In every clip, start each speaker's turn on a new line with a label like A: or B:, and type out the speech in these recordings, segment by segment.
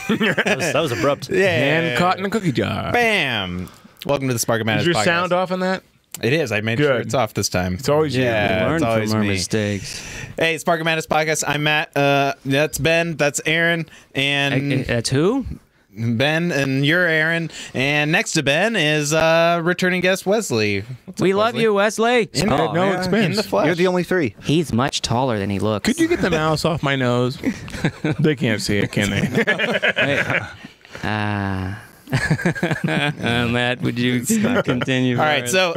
A: That was abrupt.
B: Yeah.
C: Hand caught in a cookie jar.
B: Bam. Welcome to the Spark of Madness
C: Is your
B: podcast.
C: sound off on that?
B: It is. I made sure it's off this time.
C: It's always you.
B: Yeah,
D: Learn
B: it's always
D: from our
B: me.
D: mistakes.
B: Hey, Spark of Madness podcast. I'm Matt. That's Ben. That's Aaron. And
D: That's who?
B: Ben, and you're Aaron. And next to Ben is returning guest Wesley. What's
D: We
B: up,
D: love you, Wesley.
B: In,
C: no expense.
B: in the flesh.
A: You're the only three.
D: He's much taller than he looks.
C: Could you get the mouse off my nose? They can't see it, can they?
D: Matt, would you continue?
B: All right. So,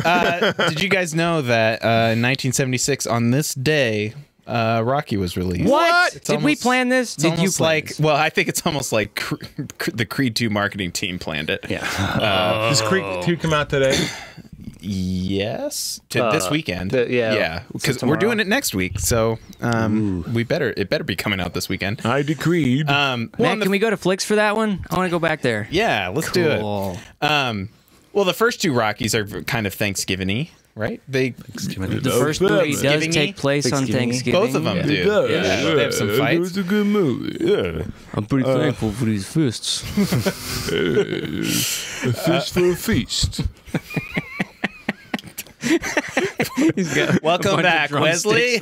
B: did you guys know that in 1976, on this day, Rocky was released?
D: What?
B: It's
D: Did we
B: almost-
D: plan this?
B: It's
D: Did you
B: almost
D: plan
B: like,
D: this?
B: well, I think it's almost like the Creed 2 marketing team planned it.
A: Yeah.
C: Does Creek 2 come out today?
B: Yes, to this weekend.
A: yeah.
B: because
A: So
B: we're
A: tomorrow.
B: doing it next week. So, it better be coming out this weekend.
C: I decreed.
B: Well,
D: Matt, can we go to Flicks for that one? I want to go back there.
B: Yeah, let's do it.
D: Cool.
B: Well, the first two Rockies are kind of Thanksgiving-y, right?
D: The first movie does
B: Thanksgiving-y?
D: take place on Thanksgiving.
B: Both of them do.
C: Yeah.
B: They have some
C: It
B: fights.
C: was a good movie. Yeah.
D: I'm pretty thankful for these fists.
C: A fish for a feast.
D: He's got
B: Welcome back, Wesley.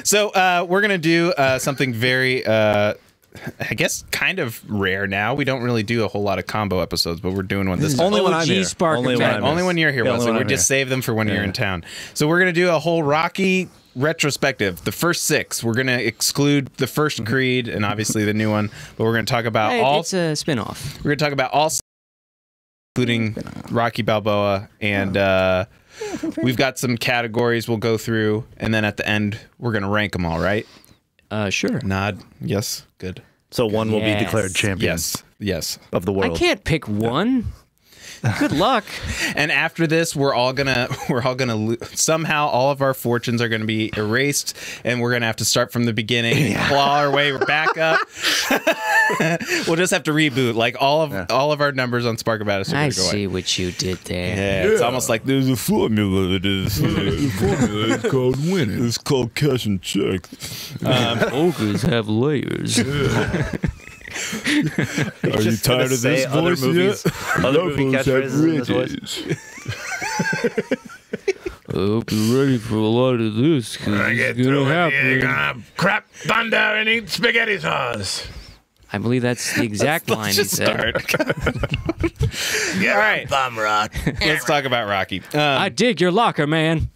B: So we're gonna do something very, I guess, kind of rare. Now we don't really do a whole lot of combo episodes, but we're doing one this time.
A: Only when I'm here.
D: Spark
A: Only
D: of
A: when
D: Madness.
A: I'm
B: Only when you're here,
A: Yeah,
B: Wesley.
A: only
B: We
A: when I'm
B: just save them for when you're in town. So we're gonna do a whole Rocky retrospective. The first 6. We're gonna exclude the first Creed and obviously the new one, but we're gonna talk about
D: Hey,
B: all.
D: it's a spin-off.
B: We're gonna talk about all, including Rocky Balboa, and we've got some categories we'll go through, and then at the end we're gonna rank them all. Right?
D: Sure.
B: Nod. Yes. Good.
A: So one will be
D: Yes.
A: declared champion
B: Yes.
A: of the
D: I
A: world.
D: can't pick one. Good luck.
B: And after this, we're all gonna somehow all of our fortunes are gonna be erased, and we're gonna have to start from the beginning, claw our way back up. We'll just have to reboot, like all of our numbers on Spark About Us are
D: I
B: gonna go away.
D: see what you did there.
B: Yeah, it's almost like there's a formula that is.
C: The formula is called winning.
B: It's called cash and check.
D: Ogres have layers.
B: Are you tired of this voice yet?
A: Other movie catchphrases in this voice.
D: I hope you're ready for a lot of this, because it's going to happen.
C: Crap thunder and eat spaghetti sauce.
D: I believe that's the exact line
B: Let's
D: he
B: just
D: said.
B: start. All right,
A: Bum rock.
B: let's talk about Rocky.
D: I dig your locker, man.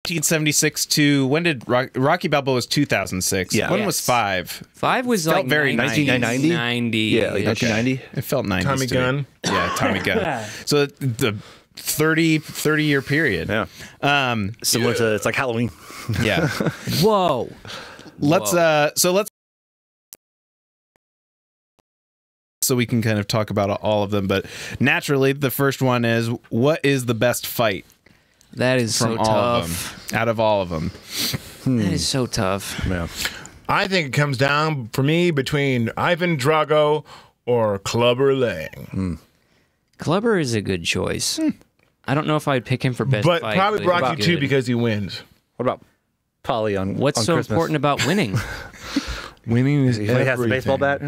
B: 1976 to when did Rocky Balboa was 2006?
A: Yeah.
B: When
D: Yes.
B: was 5?
D: 5 was
B: Felt
D: like
B: very
D: 1990.
A: Yeah, like 1990.
B: It felt 90s.
C: Tommy
B: to me.
C: Gunn.
B: Yeah, Tommy Gunn. So the 30 year period.
A: Yeah.
B: Um,
A: Similar to, it's like Halloween.
B: yeah.
D: Whoa.
B: let's so we can kind of talk about all of them, but naturally the first one is, what is the best fight
D: That is
B: from
D: so
B: all
D: tough.
B: of them? Out of all of them.
D: That is so tough.
A: Yeah.
C: I think it comes down for me between Ivan Drago or Clubber Lang.
D: Clubber is a good choice. I don't know if I'd pick him for best
C: But
D: fight.
C: probably
D: he's
C: Rocky 2
D: good.
C: because he wins.
A: What about Polly on
D: What's
A: on
D: so
A: Christmas?
D: important about winning?
C: Winning is
A: He has the baseball bat.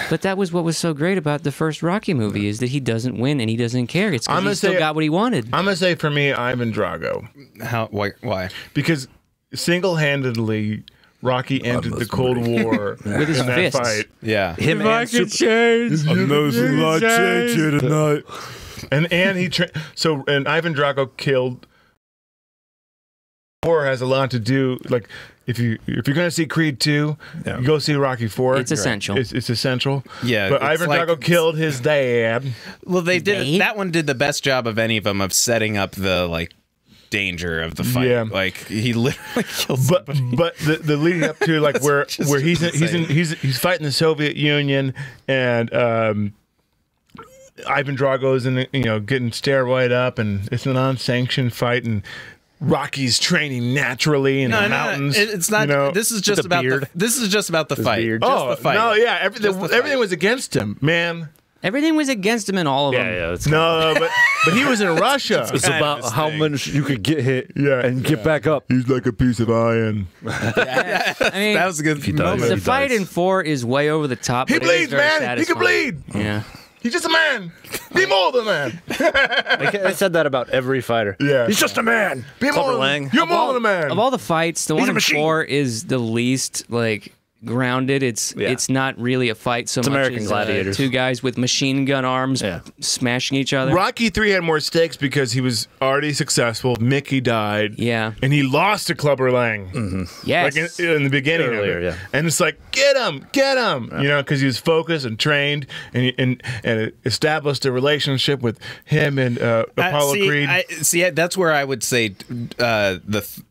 D: But that was what was so great about the first Rocky movie, is that he doesn't win and he doesn't care. It's
C: I'm
D: because
C: gonna
D: he still
C: say-
D: got what he wanted.
C: I'm going to say for me, Ivan Drago.
B: How? Why?
C: Because single-handedly, Rocky ended the Cold War
D: With his
C: in that
D: fists.
C: fight.
B: Yeah.
C: Him and
D: change.
C: and he and Ivan Drago killed. War has a lot to do. Like if you're gonna see Creed 2,
A: Yeah.
C: you go see Rocky 4.
D: It's essential.
C: It's essential.
B: Yeah,
C: But
B: it's
C: Ivan
B: like-
C: Drago killed his dad.
B: Well, they did.
D: They-
B: That one did the best job of any of them of setting up the danger of the fight.
C: Yeah.
B: Like he literally killed
C: But
B: somebody.
C: but the leading up to like where
B: just
C: he's
B: insane.
C: he's fighting the Soviet Union and Ivan Drago's getting steroid up and it's an unsanctioned fight and Rocky's training naturally in the mountains.
B: It's not. This is just
A: the
B: about
A: beard.
B: this is just about the fight.
A: beard.
B: Just
C: oh
B: the fight.
C: no, yeah, everything
B: Just the
C: was
B: fight.
C: against him, man.
D: Everything was against him in all of them.
A: Yeah, it's
C: No, but he was in Russia.
A: It's
B: kind of
A: about
B: his
A: how
B: thing.
A: much you could get hit
C: Yeah,
A: and get back up.
C: He's like a piece of iron.
D: I mean,
B: That was a good
A: does.
B: moment.
D: the
A: He
D: fight
A: does.
D: in 4 is way over the top.
C: He
D: but it is
C: bleeds,
D: very
C: man. He
D: satisfying.
C: can bleed.
D: Yeah.
C: He's just a man. Be more than a man.
A: I said that about every fighter.
C: Yeah.
A: He's just a man.
C: Be
A: Clubber
C: more than,
A: Lang.
C: You're more than a man.
D: Of all the fights, the
C: He's
D: one
C: a
D: in
C: machine.
D: 4 is the least like grounded. It's not really a fight so much
A: American
D: as
A: Gladiators.
D: two guys with machine gun arms smashing each other.
C: Rocky 3 had more stakes because he was already successful. Mickey died.
D: Yeah.
C: And he lost to Clubber Lang.
D: Yes.
C: Like in the beginning
A: Earlier,
C: of it.
A: yeah.
C: And it's like, get him. You know, because he was focused and trained and established a relationship with him and Apollo Creed.
B: That's where I would say the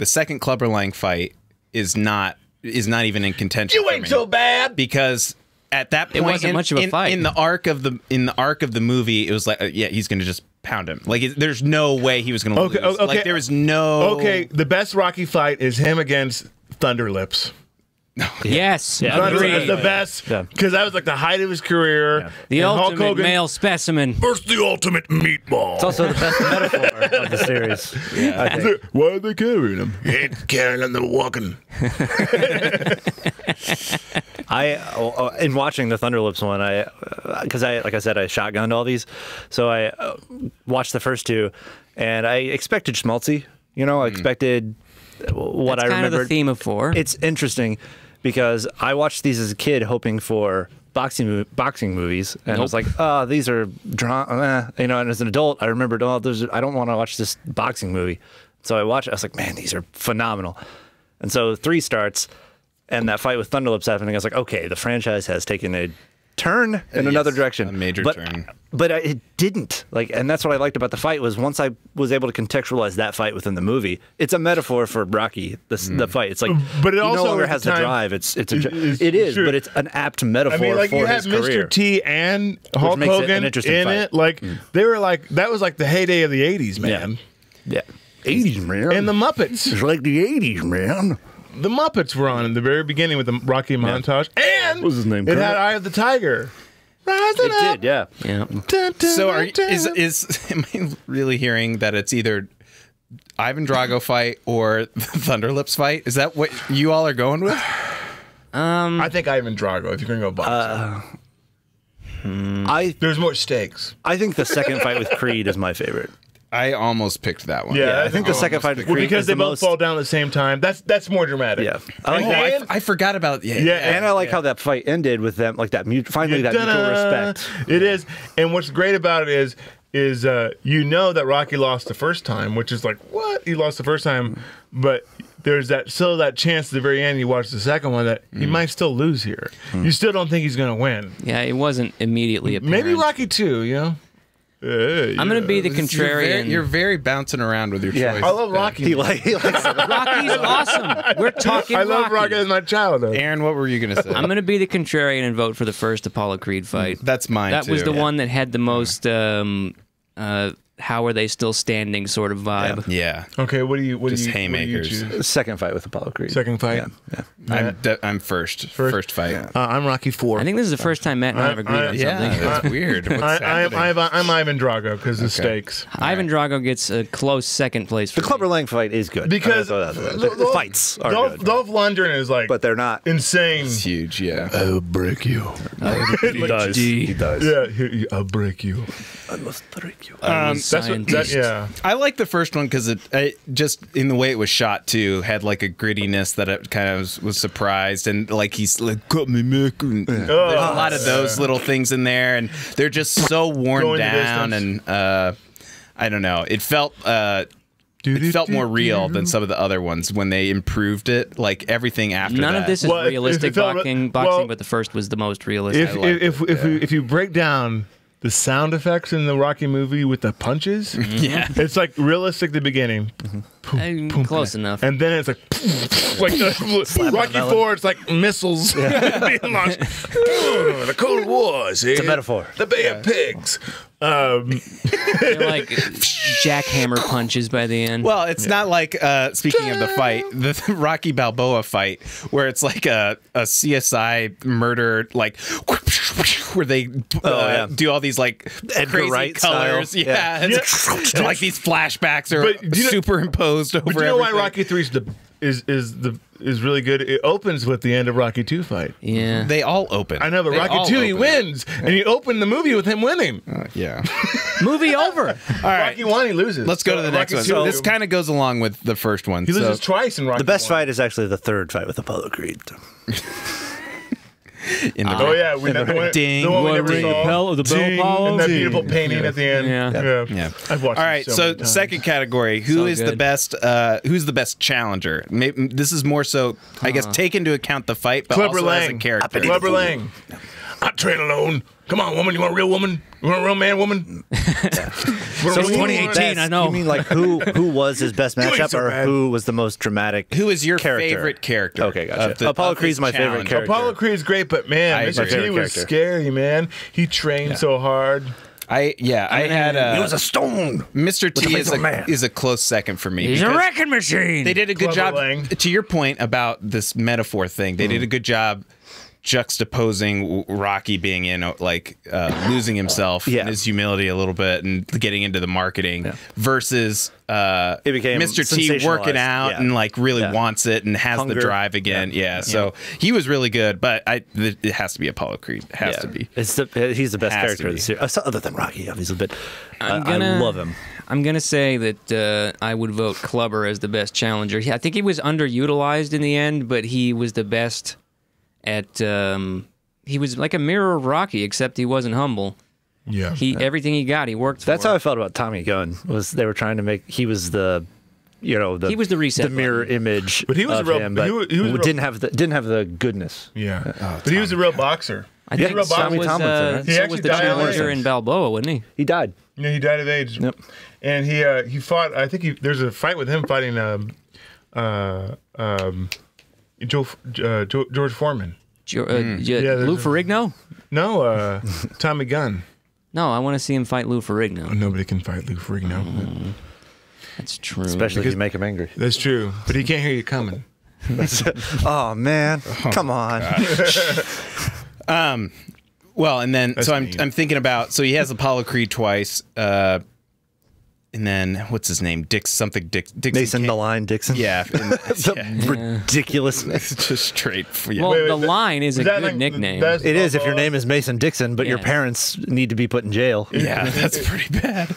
B: second Clubber Lang fight is not even in contention.
C: You ain't so bad.
B: Because at that point,
D: wasn't much of a fight.
B: in the arc of the movie. It was like, he's going to just pound him. Like, there's no way he was going to lose.
C: Okay.
B: Like, there was no.
C: Okay, the best Rocky fight is him against Thunderlips.
D: Yes.
A: Yeah.
C: Thunderlips
D: Agreed.
C: is the best
A: Yeah.
C: because that was like the height of his career.
D: The
C: And Hulk
D: ultimate
C: Hogan
D: male specimen.
C: versus the ultimate meatball.
A: It's also the best metaphor of the series. I think.
C: Why are they carrying him? He ain't carrying him, they're walking.
A: In watching the Thunderlips one, because like I said, I shotgunned all these, so I watched the first two, and I expected schmaltzy. You know, I expected what
D: That's
A: I
D: kind of the
A: remembered.
D: theme of 4.
A: It's interesting because I watched these as a kid, hoping for boxing movies, and I was like, oh, these are drama. You know, and as an adult, I remembered, I don't want to watch this boxing movie. So I watched it. I was like, man, these are phenomenal. And so 3 starts, and that fight with Thunderlips happening. I was like, okay, the franchise has taken a turn in another direction,
B: a major turn.
A: But it didn't. Like, and that's what I liked about the fight was once I was able to contextualize that fight within the movie, it's a metaphor for Rocky. The fight. It's like,
C: But it
A: he
C: also
A: no longer
C: at the
A: has the
C: time
A: drive. It is,
C: true.
A: but it's an apt metaphor
C: I mean, like
A: for
C: you had
A: his
C: Mr.
A: career.
C: T and Hulk
A: makes it an
C: Hogan
A: interesting
C: in
A: fight.
C: it. Like they were like that was like the heyday of the '80s, man.
A: Yeah, 80s man,
C: And the Muppets.
A: it's like the 80s man.
C: The Muppets were on in the very beginning with the Rocky montage, and
A: What was his name?
C: it had
A: Kermit?
C: Eye of the Tiger. Rising
A: It
C: up.
A: did, yeah.
D: yeah.
C: Dun, dun,
B: So
C: dun.
B: am I really hearing that it's either Ivan Drago fight or the Thunderlips fight? Is that what you all are going with?
C: I think Ivan Drago. If you're gonna go boxing, there's more stakes.
A: I think the second fight with Creed is my favorite.
B: I almost picked that one.
C: Yeah,
A: I think the second fight with Creed
C: Well, because
A: is
C: they
A: the
C: both
A: most.
C: fall down at the same time. That's more dramatic.
A: Yeah, I like
B: Oh,
A: that.
B: I forgot about
A: And I like how that fight ended with them, like that finally that mutual
C: Ta-da!
A: respect.
C: It is, and what's great about it is you know that Rocky lost the first time, which is like what he lost the first time, but there's that chance at the very end. You watch the second one that he might still lose here. You still don't think he's gonna win.
D: Yeah, it wasn't immediately apparent.
C: Maybe Rocky 2, you know.
D: I'm going to be the contrarian.
B: You're very bouncing around with your
A: Yeah.
B: choice.
C: I love Rocky.
A: He likes
D: Rocky's awesome. We're talking
C: I love Rocky
D: Rocky.
C: as my childhood.
B: Aaron, what were you going to say?
D: I'm going to be the contrarian and vote for the first Apollo Creed fight.
B: That's mine,
D: That was
B: too.
D: the one that had the most how are they still standing sort of vibe.
B: Yeah.
C: Okay, what do you
B: Just
C: you
B: haymakers.
C: choose?
A: second fight with Apollo Creed.
C: Second fight.
B: I'm first. First fight.
C: I'm Rocky 4.
D: I think this is the first time Matt and I have agreed on
B: Yeah,
D: something.
B: that's weird. What's happening?
C: I'm Ivan Drago because the stakes.
D: Ivan Drago gets a close second place for
A: The Clubber Lang fight is good.
C: Because
A: the fights are good,
C: Dolph Lundgren is like
A: but they're not.
C: insane.
B: It's huge, yeah.
C: I'll break you.
A: He does. He does.
C: Yeah, I'll break you.
A: I must break you.
C: That's what, that, yeah.
B: I like the first one because it just in the way it was shot too had like a grittiness that it kind of was surprised and like he's like cut me Mick. There's a lot of those little things in there and they're just so worn
C: Going the
B: down
C: distance.
B: and I don't know. It felt more real than some of the other ones when they improved it. Like everything after
D: None
B: that.
D: of this is
C: Well, if
D: realistic
C: it felt-
D: boxing,
C: well,
D: but the first was the most realistic.
C: If you break down the sound effects in the Rocky movie with the punches,
B: Yeah.
C: it's like realistic at the beginning.
D: Close enough.
C: And then it's like, Rocky IV, it's like missiles being launched. The Cold War, see?
A: It's a metaphor.
C: The Bay of Pigs.
D: They're like jackhammer punches by the end.
B: Well, it's not like speaking of the fight, the Rocky Balboa fight, where it's like a CSI murder, like where they do all these like
A: Edgar
B: crazy
A: Wright
B: colors,
A: style.
B: yeah, and like these flashbacks are superimposed over.
C: But you know why
B: everything.
C: Rocky 3 is really good? It opens with the end of Rocky 2 fight.
D: Yeah.
B: They all open.
C: I know, but
B: They all
C: Rocky 2 he
B: open.
C: wins, and you open the movie with him winning.
B: Yeah.
D: Movie over.
B: All right.
C: Rocky 1 he loses.
B: Let's go to
C: So
B: the next
C: Rocky
B: one.
C: 2,
B: This kind of goes along with the first one.
C: he loses
B: so,
C: twice in Rocky.
A: The best
C: 1.
A: fight is actually the third fight with Apollo Creed.
B: in the
C: Oh yeah, we the one,
B: Ding.
C: the one we
B: What
C: never
B: ring
C: saw.
D: the bell Apollo.
C: And that beautiful painting at the end.
D: Yeah.
B: Yeah.
C: I've watched.
B: All
C: it
B: right,
C: so
B: so
C: many times.
B: second category, who
D: So
B: is the
D: good.
B: best? Who's the best challenger? Maybe, this is more so, I guess, take into account the fight, but
C: Clubber
B: also as a
C: Lang.
B: character.
C: Clubber Lang. I train alone. Come on, woman. You want a real woman? You want a real man, woman?
D: So 2018, I know.
A: You mean like who was his best
C: You ain't
A: matchup,
C: so
A: or
C: bad.
A: who was the most dramatic?
B: Who is your
A: character?
B: favorite character?
A: Okay, gotcha.
B: of the-
A: Apollo
B: of
A: Creed's
B: his
A: my favorite
B: challenge?
A: character.
C: Apollo Creed's great, but man,
B: I
C: Mr.
B: agree.
C: T was
A: Character.
C: scary, man. He trained so hard.
B: I had
A: He was a stone.
B: Mr. T
A: face of a man.
B: is a close second for me.
D: He's a
B: because
D: wrecking machine.
B: They did a good
C: Clubber
B: job.
C: Lang.
B: To your point about this metaphor thing, they did a good job juxtaposing Rocky being in losing himself
A: Yeah.
B: and his humility a little bit and getting into the marketing versus
A: It became
B: Mr. T working
A: sensationalized.
B: out
A: Yeah.
B: and like really
A: Yeah.
B: wants it and has
A: Hunger.
B: the drive again. Yeah. So he was really good, but it has to be Apollo Creed. It has to be.
A: He's the best
B: Has
A: character
B: to
A: of the
B: be.
A: series, other than Rocky, obviously. But
D: I'm
A: I
D: gonna-
A: love him.
D: I'm gonna say that I would vote Clubber as the best challenger. I think he was underutilized in the end, but he was the best at. He was like a mirror of Rocky, except he wasn't humble.
C: Yeah.
D: Everything he got, he worked for.
A: That's how I felt about Tommy Gunn. Was they were trying to make he was the he was the
D: reset
A: the mirror
D: button.
A: image.
C: But he was
A: of
C: a real-
A: him, but
C: he was a real-
A: didn't have the goodness.
C: Yeah. But he was a real boxer.
D: I
A: Yeah,
D: think
C: Rob
D: so
C: Tommy
D: was,
A: Tomlinson, right?
C: He
D: so
C: actually
D: was the
C: died of
D: challenger
C: AIDS.
D: in Balboa, wasn't he?
A: He died.
C: Yeah, he died of AIDS.
A: Yep.
C: And he fought. I think there's a fight with him fighting George Foreman.
D: Lou
C: there's a-
D: Ferrigno?
C: No, Tommy Gunn.
D: No, I want to see him fight Lou Ferrigno.
C: Nobody can fight Lou Ferrigno.
D: That's true.
A: Especially if you make him angry.
C: That's true, but he can't hear you coming.
A: Oh man, come on.
B: Well, and then so
C: mean.
B: I'm thinking about he has Apollo Creed twice, and then what's his name? Dixon
A: Mason the Line Dixon.
B: Yeah,
A: The ridiculousness.
B: it's just straight. Yeah.
D: Well,
C: Wait,
D: the
C: that-
D: line is a
C: that
D: good
C: like
D: nickname.
C: best
A: It is if your
C: Balboa?
A: name is Mason Dixon, but your
D: Yeah.
A: parents need to be put in jail.
B: Yeah, that's pretty bad.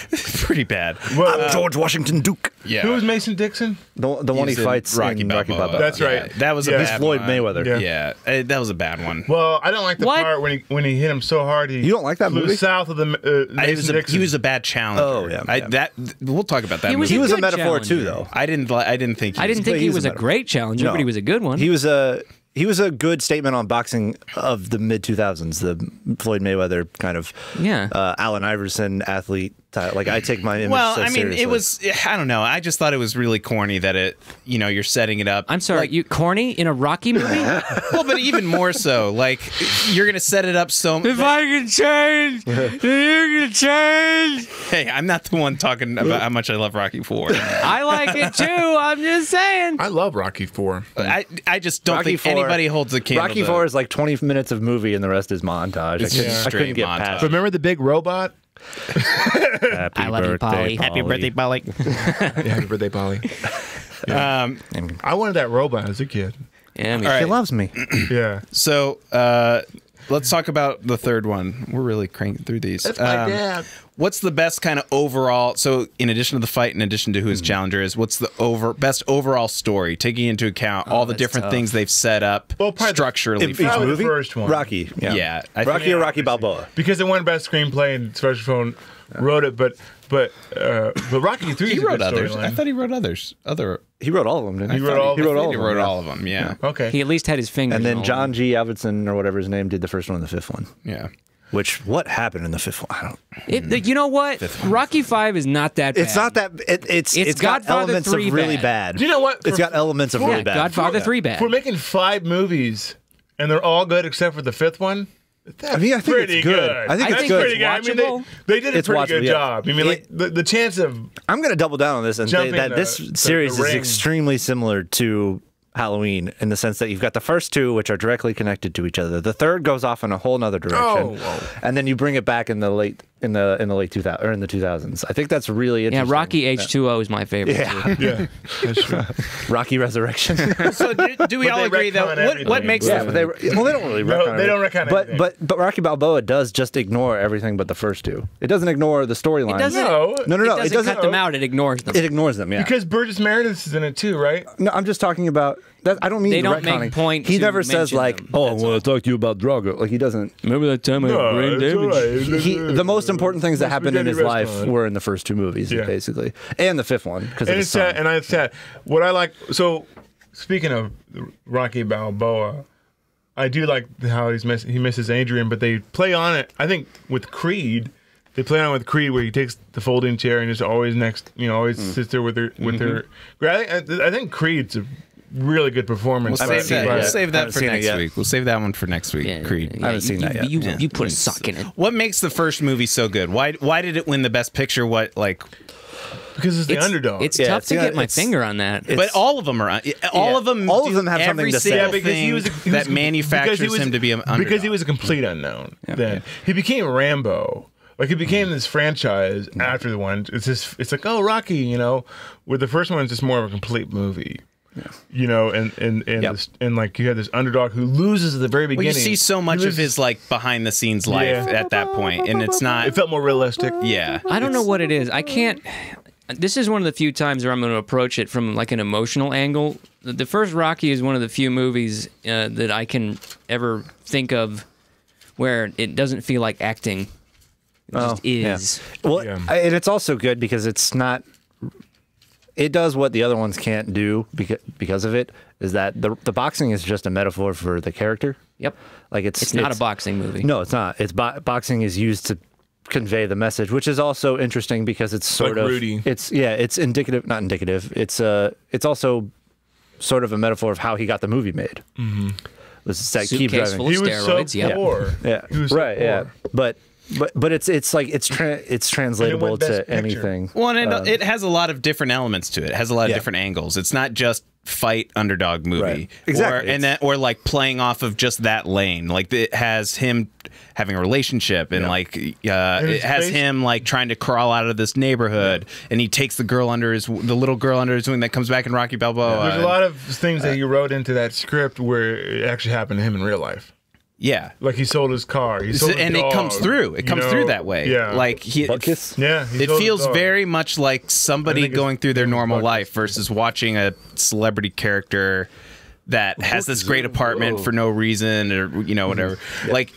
B: Pretty bad.
C: Well,
A: George Washington Duke.
B: Yeah.
C: who was Mason Dixon?
A: The one he
B: He's in
A: fights
B: Rocky
A: in Rocky
B: Balboa.
A: Balboa.
C: That's right.
B: Yeah, that was a
C: Yeah.
B: bad
C: He's
A: Floyd
B: one.
A: Mayweather.
C: Yeah.
B: Yeah, that was a bad one.
C: Well, I don't like the
D: What?
C: part when he hit him so hard.
A: You don't like that
C: flew
A: movie?
C: south of the Mason Dixon.
B: He was a bad challenger.
A: Oh, yeah.
B: We'll talk about that.
D: He was
B: movie.
A: He was a
D: good
A: metaphor too,
D: challenger.
A: though.
B: I didn't think.
D: I didn't think he
A: he's
D: was
A: a
D: a
A: better-
D: great challenger,
A: No.
D: but he was a good one.
A: He was a good statement on boxing of the mid 2000s. The Floyd Mayweather kind of Allen Iverson athlete. Like I take my image
B: Well,
A: so
B: I mean,
A: seriously.
B: it was. I don't know. I just thought it was really corny that you're setting it up.
D: I'm sorry, you corny in a Rocky movie?
B: Well, but even more so, like you're gonna set it up so.
D: If I can change, you can change.
B: Hey, I'm not the one talking about how much I love Rocky IV.
D: I like it too. I'm just saying.
C: I love Rocky 4.
B: I just don't
A: Rocky
B: think
A: IV
B: anybody holds a candle.
A: Rocky
B: to-
A: 4 is like 20 minutes of movie and the rest is montage.
B: It's
A: I couldn't,
B: just
A: I couldn't
B: straight
A: get
B: montage.
A: past.
C: But remember the big robot?
A: Happy
D: I love you, Polly.
B: Happy birthday, Polly.
C: Yeah, happy birthday, Polly. I wanted that robot as a kid.
D: Yeah,
B: All right.
A: He loves me.
C: Yeah.
B: So let's talk about the third one. We're really cranking through these.
C: That's my dad.
B: What's the best kind of overall? So, in addition to the fight, in addition to who his challenger is, what's the best overall story, taking into account all the
D: that's
B: different
D: tough.
B: things they've set up
C: Well, probably the-
B: structurally?
A: If
B: for
A: each
B: it?
C: Probably the
A: movie?
C: first one.
A: Rocky. Yeah.
B: Yeah, I
A: Rocky
B: think-
A: or Rocky Balboa.
C: Because it won best screenplay and Special Phone wrote it, but Rocky 3
B: He
C: is a
B: wrote
C: good
B: others. I
C: storyline.
B: thall he wrote others.
A: He wrote all of them, didn't he?
C: He wrote all-
A: He wrote all
B: He
A: of
B: wrote
A: them.
B: all of them. Yeah.
C: Okay.
D: He at least had his fingers.
A: And
D: in
A: then
D: all
A: John
D: of
A: G. Avildsen or whatever his name did the first one and the fifth one.
B: Yeah.
A: Which what happened in the fifth one? I don't.
D: them. You know what? Rocky 5 is not that bad.
A: It's not that. It's got
D: Godfather
A: elements of
D: 3
A: really
D: bad.
A: bad.
C: Do you know what?
A: It's got elements of really bad.
D: Godfather 3 bad.
C: If we're making 5 movies and they're all good except for the 5th one, That's
A: I mean, I think
C: pretty
A: it's good. I think
D: I
A: it's
D: think
A: good.
D: it's
C: Pretty good. I mean,
D: watchable.
C: they did a
A: It's
C: pretty good
A: watchable, yeah.
C: job. I mean, like the chance of
A: I'm going to double down on this and say
C: Jumping
A: that
C: the-
A: this
C: the
A: series is
C: ring.
A: extremely similar to Halloween in the sense that you've got the first two, which are directly connected to each other. The third goes off in a whole nother direction, and then you bring it back in the late 2000s or in the 2000s. I think that's really
D: Yeah,
A: interesting.
D: Rocky H2O is my favorite.
A: Yeah,
C: yeah, that's true.
A: Rocky Resurrection.
B: So do we all
C: they
B: agree though?
C: retcon
B: What
C: everything.
B: makes
A: Yeah,
B: the
A: but they don't really
C: No,
A: retcon
C: they
A: it.
C: don't retcon anything.
A: But Rocky Balboa does just ignore everything but the first two. It doesn't ignore the storyline.
D: It doesn't.
C: No,
A: No.
D: It doesn't cut them out. It ignores them.
A: It ignores them. Yeah.
C: because Burgess Meredith is in it too, right?
A: No, I'm just talking about that. I don't mean
D: They
A: the
D: don't make
A: retconning.
D: point
A: He
D: to
A: never says
D: mention
A: like,
D: them.
A: "Oh, I
D: That's
A: want to talk to you about Drago." Like he doesn't.
D: Remember that time I had brain
C: it's all
D: damage?
C: right.
A: The most important things that happened in his
C: Spaghetti
A: life
C: restaurant.
A: were in the first two movies,
C: Yeah.
A: basically, and the fifth one because of
C: And
A: his
C: it's
A: son.
C: sad. And it's sad. What I like. So, speaking of Rocky Balboa, I do like how he misses Adrian, but they play on it. I think with Creed, they play on it with Creed, where he takes the folding chair and just always always sits there with her. I think Creed's a really good performance.
B: We'll
A: haven't
B: save
A: seen
B: that.
A: it
B: We'll
A: yet.
B: save that
A: Haven't
B: for
A: seen it
B: next
A: yet.
B: week. We'll save that one for next week.
D: Yeah,
B: Creed.
D: yeah,
A: I haven't seen that yet.
D: You put a sock in it.
B: What makes the first movie so good? Why did it win the best picture? What like?
C: because it's the underdog.
D: It's
A: Yeah,
D: tough
A: it's-
D: to
A: yeah,
D: get my
A: it's-
D: finger on that.
B: But all of them are. All of them.
A: All of
B: do
A: them have something
B: every
A: to say.
B: single
A: Yeah,
C: because
B: thing
C: he was
B: that manufactures him to be an underdog.
C: because he was a complete unknown. Then he became Rambo. Like he became this franchise after the one. It's like, oh, Rocky, where the first one is just more of a complete movie. And like you had this underdog who loses at the very beginning.
B: Well, you see so much of his like behind the scenes life
C: Yeah.
B: at that point, and it's not.
C: It felt more realistic.
B: Yeah,
D: I don't know what it is. I can't. This is one of the few times where I'm going to approach it from like an emotional angle. The first Rocky is one of the few movies that I can ever think of where it doesn't feel like acting. It just is.
A: Yeah. Well,
C: Yeah.
A: and it's also good because it's not. It does what the other ones can't do because of it. Is that the boxing is just a metaphor for the character?
D: Yep.
A: Like
D: It's not a boxing movie.
A: No, it's not. It's boxing is used to convey the message, which is also interesting because it's sort
C: Like
A: of
C: Rudy.
A: It's indicative, not indicative. It's also sort of a metaphor of how he got the movie made. Mm-hmm. This is keep
D: Suitcase
A: driving.
D: full of
C: He was
D: steroids.
C: so
D: Yep.
C: poor.
A: Yeah,
C: He was so
A: right. Yeah,
C: poor.
A: but it's like it's translatable
C: Best
A: to
C: Picture.
A: anything.
B: Well, and it has a lot of different elements to it. It has a lot of
A: Yeah.
B: different angles. It's not just fight underdog movie,
A: Right. Exactly.
B: or like playing off of just that lane. Like it has him having a relationship, and like it has
C: face-
B: him like trying to crawl out of this neighborhood, and he takes the little girl under his wing that comes back in Rocky Balboa.
C: There's a lot of things that he wrote into that script where it actually happened to him in real life.
B: Yeah.
C: Like he sold his car. He sold his
B: And it
C: dog,
B: comes through. It comes through that way.
C: Yeah.
B: Like
A: Butt-kiss?
C: Yeah. he
B: it
C: sold his
B: feels
C: dog.
B: very much like
C: I
B: somebody
C: think it's
B: going through their normal
C: Buck-kiss.
B: life versus watching a celebrity character that has this great apartment for no reason, or whatever. Like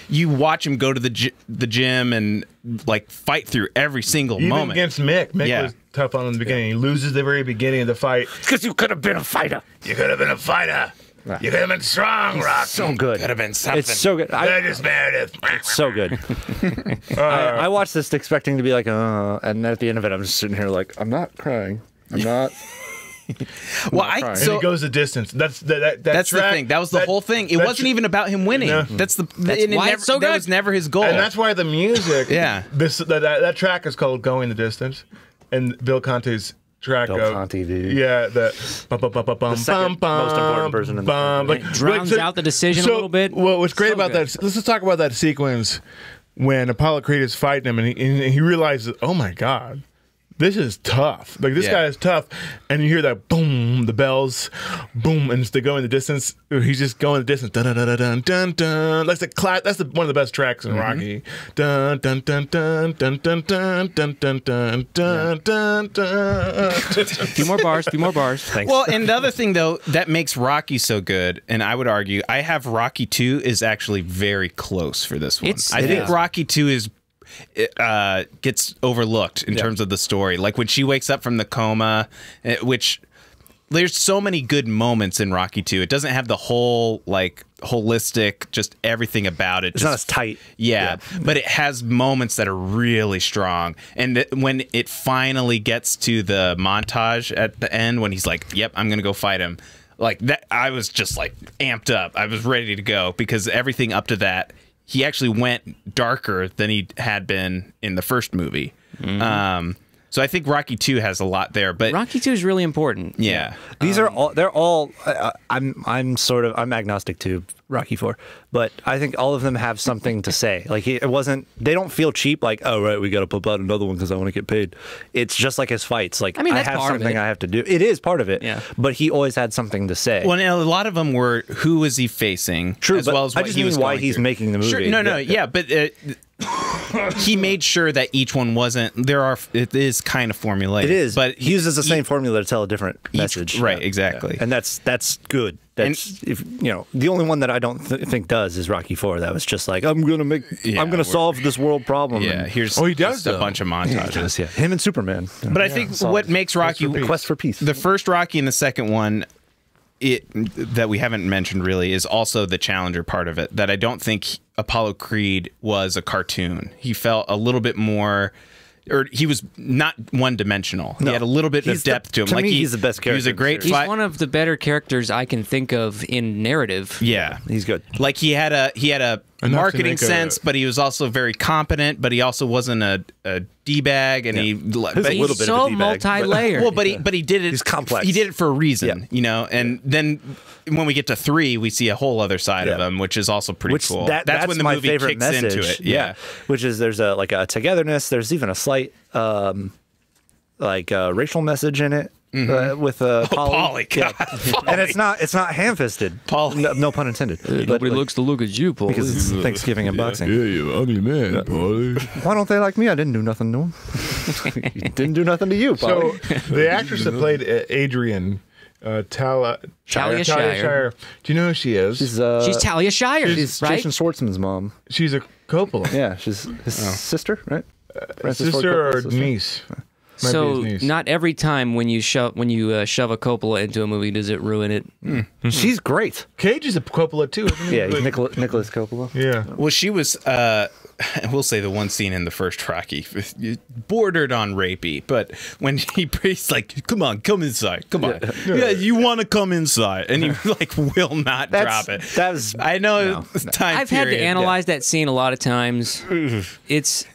B: you watch him go to the gym and like fight through every single
C: Even
B: moment.
C: against Mick. Mick
B: Yeah.
C: was tough on him in the beginning. He loses the very beginning of the fight.
A: Because you could have been a fighter.
C: You could have been a fighter. You could have been strong, Rock.
A: So good.
B: Could have been something.
A: It's so good.
C: Burgess Meredith.
A: So good. I watched this expecting to be like, and at the end of it, I'm just sitting here like, I'm not crying. I'm not.
B: Well,
A: crying.
C: And
B: so
C: he goes the distance. That's that
B: that's
C: track,
B: the thing. That was the whole thing. It
C: that
B: wasn't
C: tr-
B: even about him winning.
C: No.
B: That's
D: why
B: never,
D: it's so
B: that
D: good.
B: was never his goal.
C: And that's why the music.
B: Yeah.
C: That track is called "Going the Distance," and Bill Conti's track.
A: Bill Conti, dude.
C: Yeah, the
A: second most important person in the movie.
D: Drowns out the decision a little bit.
C: Well, what's great
D: So
C: about
D: good.
C: that? Let's just talk about that sequence when Apollo Creed is fighting him, and he realizes, oh my god. This is tough. Like this guy is tough, and you hear that boom, the bells, boom, and they go in the distance. He's just going the distance. Dun dun dun dun dun dun. That's one of the best tracks in Rocky. Dun dun dun dun dun dun dun dun dun dun dun dun dun.
D: Few more bars.
A: Thanks.
B: Well, and the other thing though that makes Rocky so good, and I would argue, I have Rocky 2 is actually very close for this one. I
A: It
B: think
A: is.
B: Rocky 2 is gets overlooked in terms of the story. Like when she wakes up from the coma, which there's so many good moments in Rocky 2. It doesn't have the whole like holistic, just everything about it.
A: it's not as tight.
B: Yeah, but it has moments that are really strong. And when it finally gets to the montage at the end, when he's like, "Yep, I'm gonna go fight him," like that, I was just like amped up. I was ready to go because everything up to that, he actually went darker than he had been in the first movie. So I think Rocky 2 has a lot there, but
D: Rocky 2 is really important.
B: yeah.
A: These are all. They're all. I'm agnostic to Rocky 4, but I think all of them have something to say. Like it wasn't. They don't feel cheap. Like, oh right, we got to pump out another one because I want to get paid. It's just like his fights. Like
D: I mean,
A: I
D: that's
A: have
D: part of
A: something
D: it.
A: I have to do. It is part of it.
D: Yeah.
A: But he always had something to say.
B: Well, and a lot of them were who was he facing,
A: True,
B: as
A: but
B: well as
A: I
B: what
A: just
B: he
A: mean
B: was
A: why
B: going
A: he's
B: through.
A: making the movie.
B: Sure, no, but he made sure that each one wasn't. It is kind of formulaic.
A: It is,
B: but
A: he uses the same formula to tell a different message.
B: Right, exactly.
A: And that's good. That's if you know the only one that I don't think does is Rocky 4. That was just like I'm gonna solve this world problem.
B: Yeah, here's
C: he does,
B: just a
C: though.
B: bunch of montages.
A: Yeah, him and Superman.
B: But I think what makes Rocky
A: Quest for Peace.
B: the first Rocky and the second one, that we haven't mentioned really, is also the challenger part of it. That I don't think Apollo Creed was a cartoon. He felt a little bit more, or he was not one-dimensional. He had a little bit of depth to him.
A: To me, he's the best character.
B: He was a great
D: He's
B: fight.
D: one of the better characters I can think of in narrative.
B: Yeah,
A: He's good.
B: like he had a
C: to
B: marketing
C: make a-
B: sense, but he was also very competent. But he also wasn't a d-bag, and he. But
A: a little
D: He's
A: bit
D: so
A: of a D-bag, but-
D: multi-layered.
B: well, but he did it.
A: He's complex.
B: He did it for a reason,
A: Yeah.
B: you know. And then when we get to 3, we see a whole other side of
A: Yeah.
B: him, which is also pretty cool.
A: That's
B: when the
A: my
B: movie
A: favorite
B: kicks
A: message.
B: into it. Yeah.
A: Which is there's a togetherness. There's even a slight racial message in it with
B: Polly.
A: Yeah.
B: God,
A: And it's not ham-fisted.
B: Polly.
A: No pun intended.
D: Nobody looks to look at you, Paul.
A: because it's Thanksgiving and boxing.
C: you ugly man, Paulie.
A: Why don't they like me? I didn't do nothing to them. Didn't do nothing to you,
C: So
A: Paulie.
C: the actress that played Adrian,
D: Talia Shire.
C: Shire. Do you know who she is?
D: She's Talia Shire,
A: She's
D: right?
A: Jason Schwartzman's mom.
C: She's a Coppola.
A: Yeah, she's his sister, right? Francis Ford
C: Sister or
A: Coppola's sister.
C: niece? Might
D: So
C: be his niece.
D: not every time when you shove a Coppola into a movie does it ruin it.
A: She's great.
C: Cage is a Coppola too, isn't he?
A: Yeah, he's
C: But-
A: Nicholas Coppola.
C: Yeah.
B: Well, she was. We'll say the one scene in the first Rocky bordered on rapey, but when he's like, "Come on, come inside, come on, yeah, you want to come inside," and he like will not drop it.
A: That was
B: I know. Time
D: I've had to
B: period,
D: analyze that scene a lot of times. It's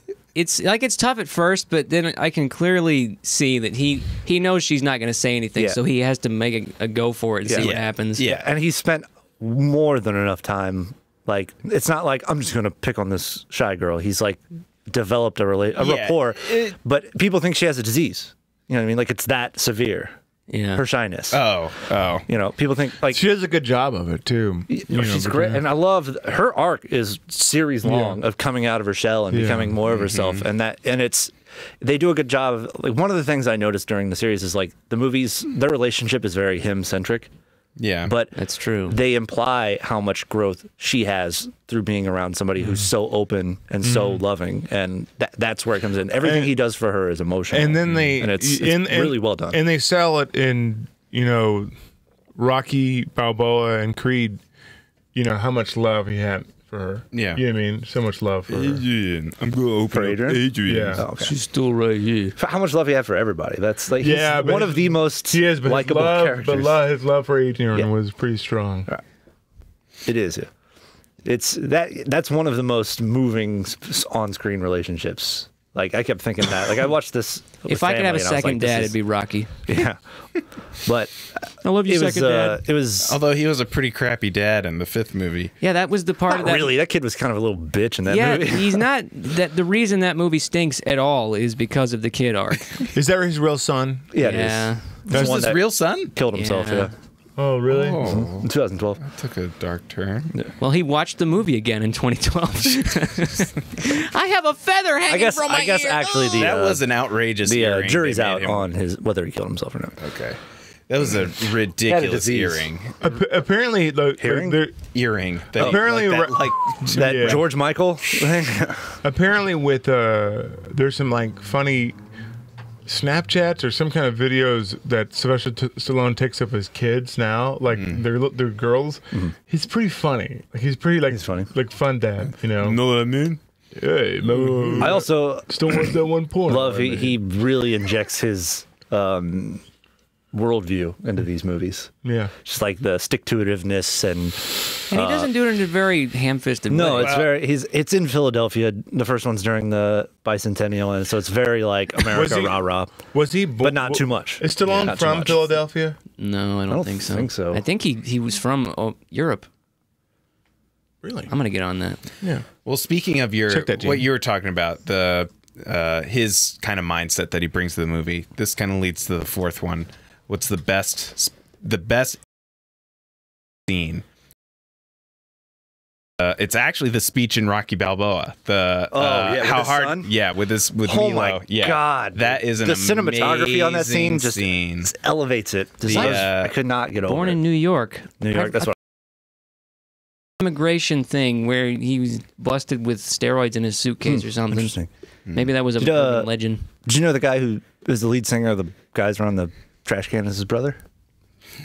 D: tough at first, but then I can clearly see that he knows she's not going to say anything,
A: Yeah.
D: so he has to make a go for it and see what happens.
B: Yeah.
A: and he spent more than enough time. Like, it's not like I'm just going to pick on this shy girl. He's like developed a rapport, but people think she has a disease. You know what I mean? Like, it's that severe.
D: Yeah.
A: Her shyness.
B: Oh.
A: You know, people think like
C: She does a good job of it too.
A: she's great, and I love her arc is series long of coming out of her shell and becoming more of herself, and they do a good job of, like, one of the things I noticed during the series is like the movies, their relationship is very him centric.
B: Yeah,
A: But
D: That's true.
A: They imply how much growth she has through being around somebody who's so open and so loving, and that's where it comes in. Everything he does for her is emotional,
C: And then
A: it's really well done.
C: And they sell it in, Rocky Balboa and Creed, how much love he had for her.
B: Yeah.
C: You know what I mean? So much love for her.
B: Adrian, I'm going to open
A: For Adrian?
C: Yeah.
A: Oh, okay.
D: She's still right here.
A: How much love he had for everybody. That's like
C: Yeah,
A: he's
C: but
A: one of the most
C: He is, but
A: likable characters.
C: his love for Adrian
A: Yeah.
C: was pretty strong.
A: It is. Yeah. It's that's one of the most moving on-screen relationships. Like, I kept thinking that. Like, I watched this.
D: If I could have a second dad, it'd be Rocky.
A: yeah. But
D: I love you,
A: it was
D: second dad.
A: it was
B: Although he was a pretty crappy dad in the 5th movie.
D: Yeah, that was the part of that.
A: really that kid was kind of a little bitch in that
D: Yeah,
A: movie.
D: he's not. That the reason that movie stinks at all is because of the kid arc.
C: Is that his real son?
A: Yeah, it
D: Yeah.
A: is.
B: That's
A: one
B: his
A: that
B: real son?
A: Killed himself.
D: Yeah.
A: Yeah.
C: Oh, really?
B: Oh,
A: In 2012.
B: took a dark turn.
D: Well, he watched the movie again in 2012. I have a feather hanging from my
A: I guess
D: ear.
A: actually the
B: That was an outrageous
A: the
B: earring.
A: jury's
B: they made
A: out
B: him-
A: on his whether he killed himself or not.
B: Okay. That was a ridiculous
A: disease.
B: earring.
C: Apparently,
A: Hearing?
B: Earring. That
C: Apparently,
B: like,
C: ra-
A: That
C: Yeah.
A: George Michael thing.
C: apparently with there's some like funny Snapchats or some kind of videos that Sylvester Stallone takes of his kids now, like they're girls. He's pretty funny. Like he's pretty like
A: He's funny.
C: like fun dad.
B: know what I mean?
C: Hey,
A: I also
C: still want that one point.
A: love he really injects his worldview into these movies.
C: Yeah.
A: Just like the stick-to-itiveness and
D: he doesn't do it in a very ham-fisted
A: no,
D: way.
A: it's very it's in Philadelphia. The first one's during the bicentennial, and so it's very like America
C: he-
A: rah rah.
C: Was he?
A: But not too much.
C: Is Stallone
A: not too
C: from
A: much.
C: Philadelphia?
D: No, I don't think so.
A: think so.
D: I think he was from Europe.
C: Really?
D: I'm gonna get on that.
C: Yeah.
B: Well, speaking of
C: Check that, Gene.
B: what you were talking about, the his kind of mindset that he brings to the movie. This kind of leads to the fourth one. What's the best scene? It's actually the speech in Rocky Balboa. The
A: with
B: how
A: his
B: hard,
A: son?
B: with
A: Oh
B: Milo.
A: my
B: Yeah.
A: God.
B: that is an
A: the cinematography on that scene just
B: scene.
A: elevates it. I could not get over
D: Born
A: it.
D: in New York.
A: New York. That's what.
D: Immigration thing where he was busted with steroids in his suitcase or something.
A: Interesting.
D: Maybe that was a
A: Did,
D: urban legend.
A: Did you know the guy who is the lead singer of the Guys Around the Trash Can is his brother,